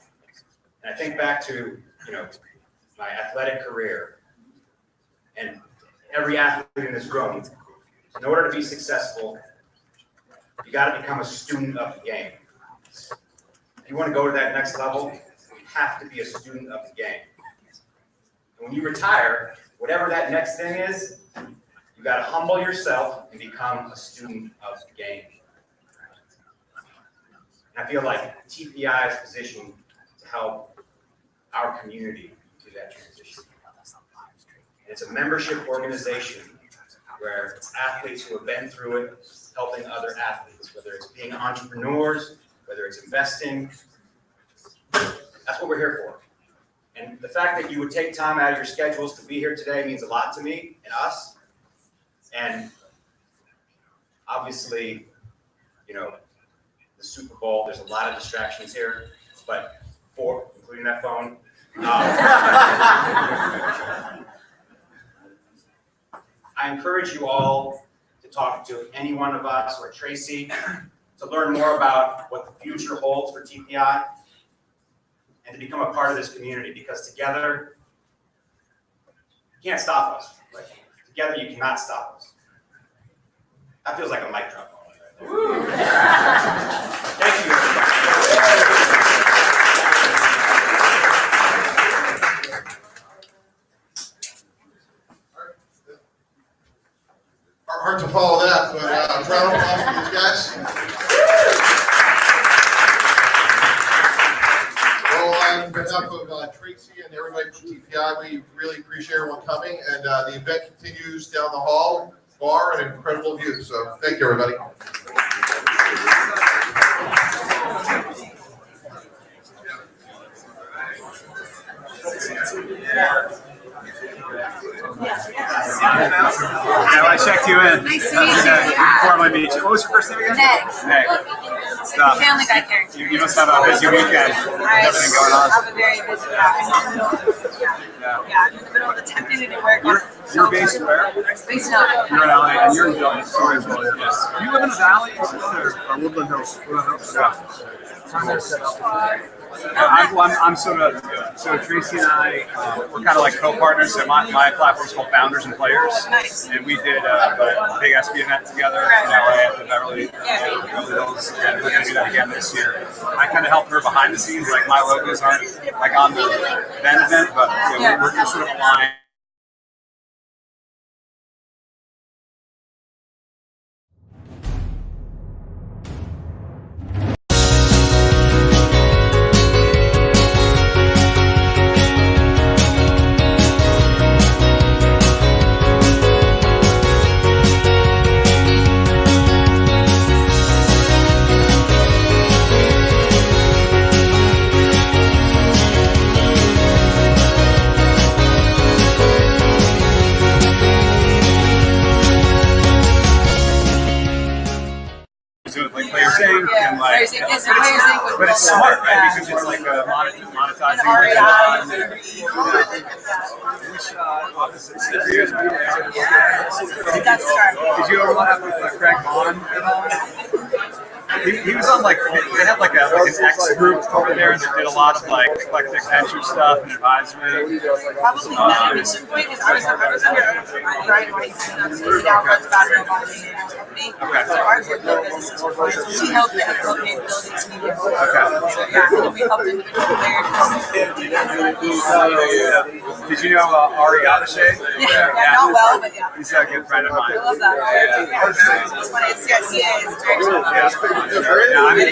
And I think back to, my athletic career. And every athlete in this room, in order to be successful, you got to become a student of the game. If you want to go to that next level, you have to be a student of the game. And when you retire, whatever that next thing is, you got to humble yourself and become a student of the game. And I feel like TPI is positioned to help our community do that transition. And it's a membership organization where it's athletes who have been through it, helping other athletes, whether it's being entrepreneurs, whether it's investing. That's what we're here for. And the fact that you would take time out of your schedules to be here today means a lot to me and us. And obviously, you know, the Super Bowl, there's a lot of distractions here, but including that phone. I encourage you all to talk to any one of us or Tracy to learn more about what the future holds for TPI and to become a part of this community, because together, you can't stop us. Like, together, you cannot stop us. That feels like a mic drop moment right there. Thank you, everybody. Hard to follow that, but round of applause for these guys. Well, on behalf of Tracy and everybody from TPI, we really appreciate everyone coming, and the event continues down the hall, bar, and incredible view. So thank you, everybody. Yeah, I checked you in. Nice to meet you. Formally meet you. What was your first name again? Meg. Stop. Family guy character. You must have a busy weekend. Everything going on. I have a very busy, I'm in the middle of attempting to do work. You're based where? Based in LA. You're in LA, and you're in Valley. Sorry, yes. Do you live in the Valley or Woodland Hills? Woodland Hills. Yeah. I'm sort of, so Tracy and I, we're kind of like co-partners. So my platform's called Founders and Players. Nice. And we did a big SB event together in LA at the Beverly Hills. And we're going to do that again this year. I kind of help her behind the scenes. Like my logos aren't like on the event, but we're sort of aligned. But it's smart, right? Because it's like monetizing. Did you ever have with Craig Vaughn at all? He was on like, they had like an X group over there that did a lot of like eclectic venture stuff and advisory. Probably not. At some point, I was under Brian White's downloads about her company. So ours were built businesses. She helped me build capabilities. So yeah, and then we helped individual players. Did you know Ari Adeshe? Yeah, not well, but yeah. He's a good friend of mine. I love that. That's when it's CSCA is direction. Yeah, I mean,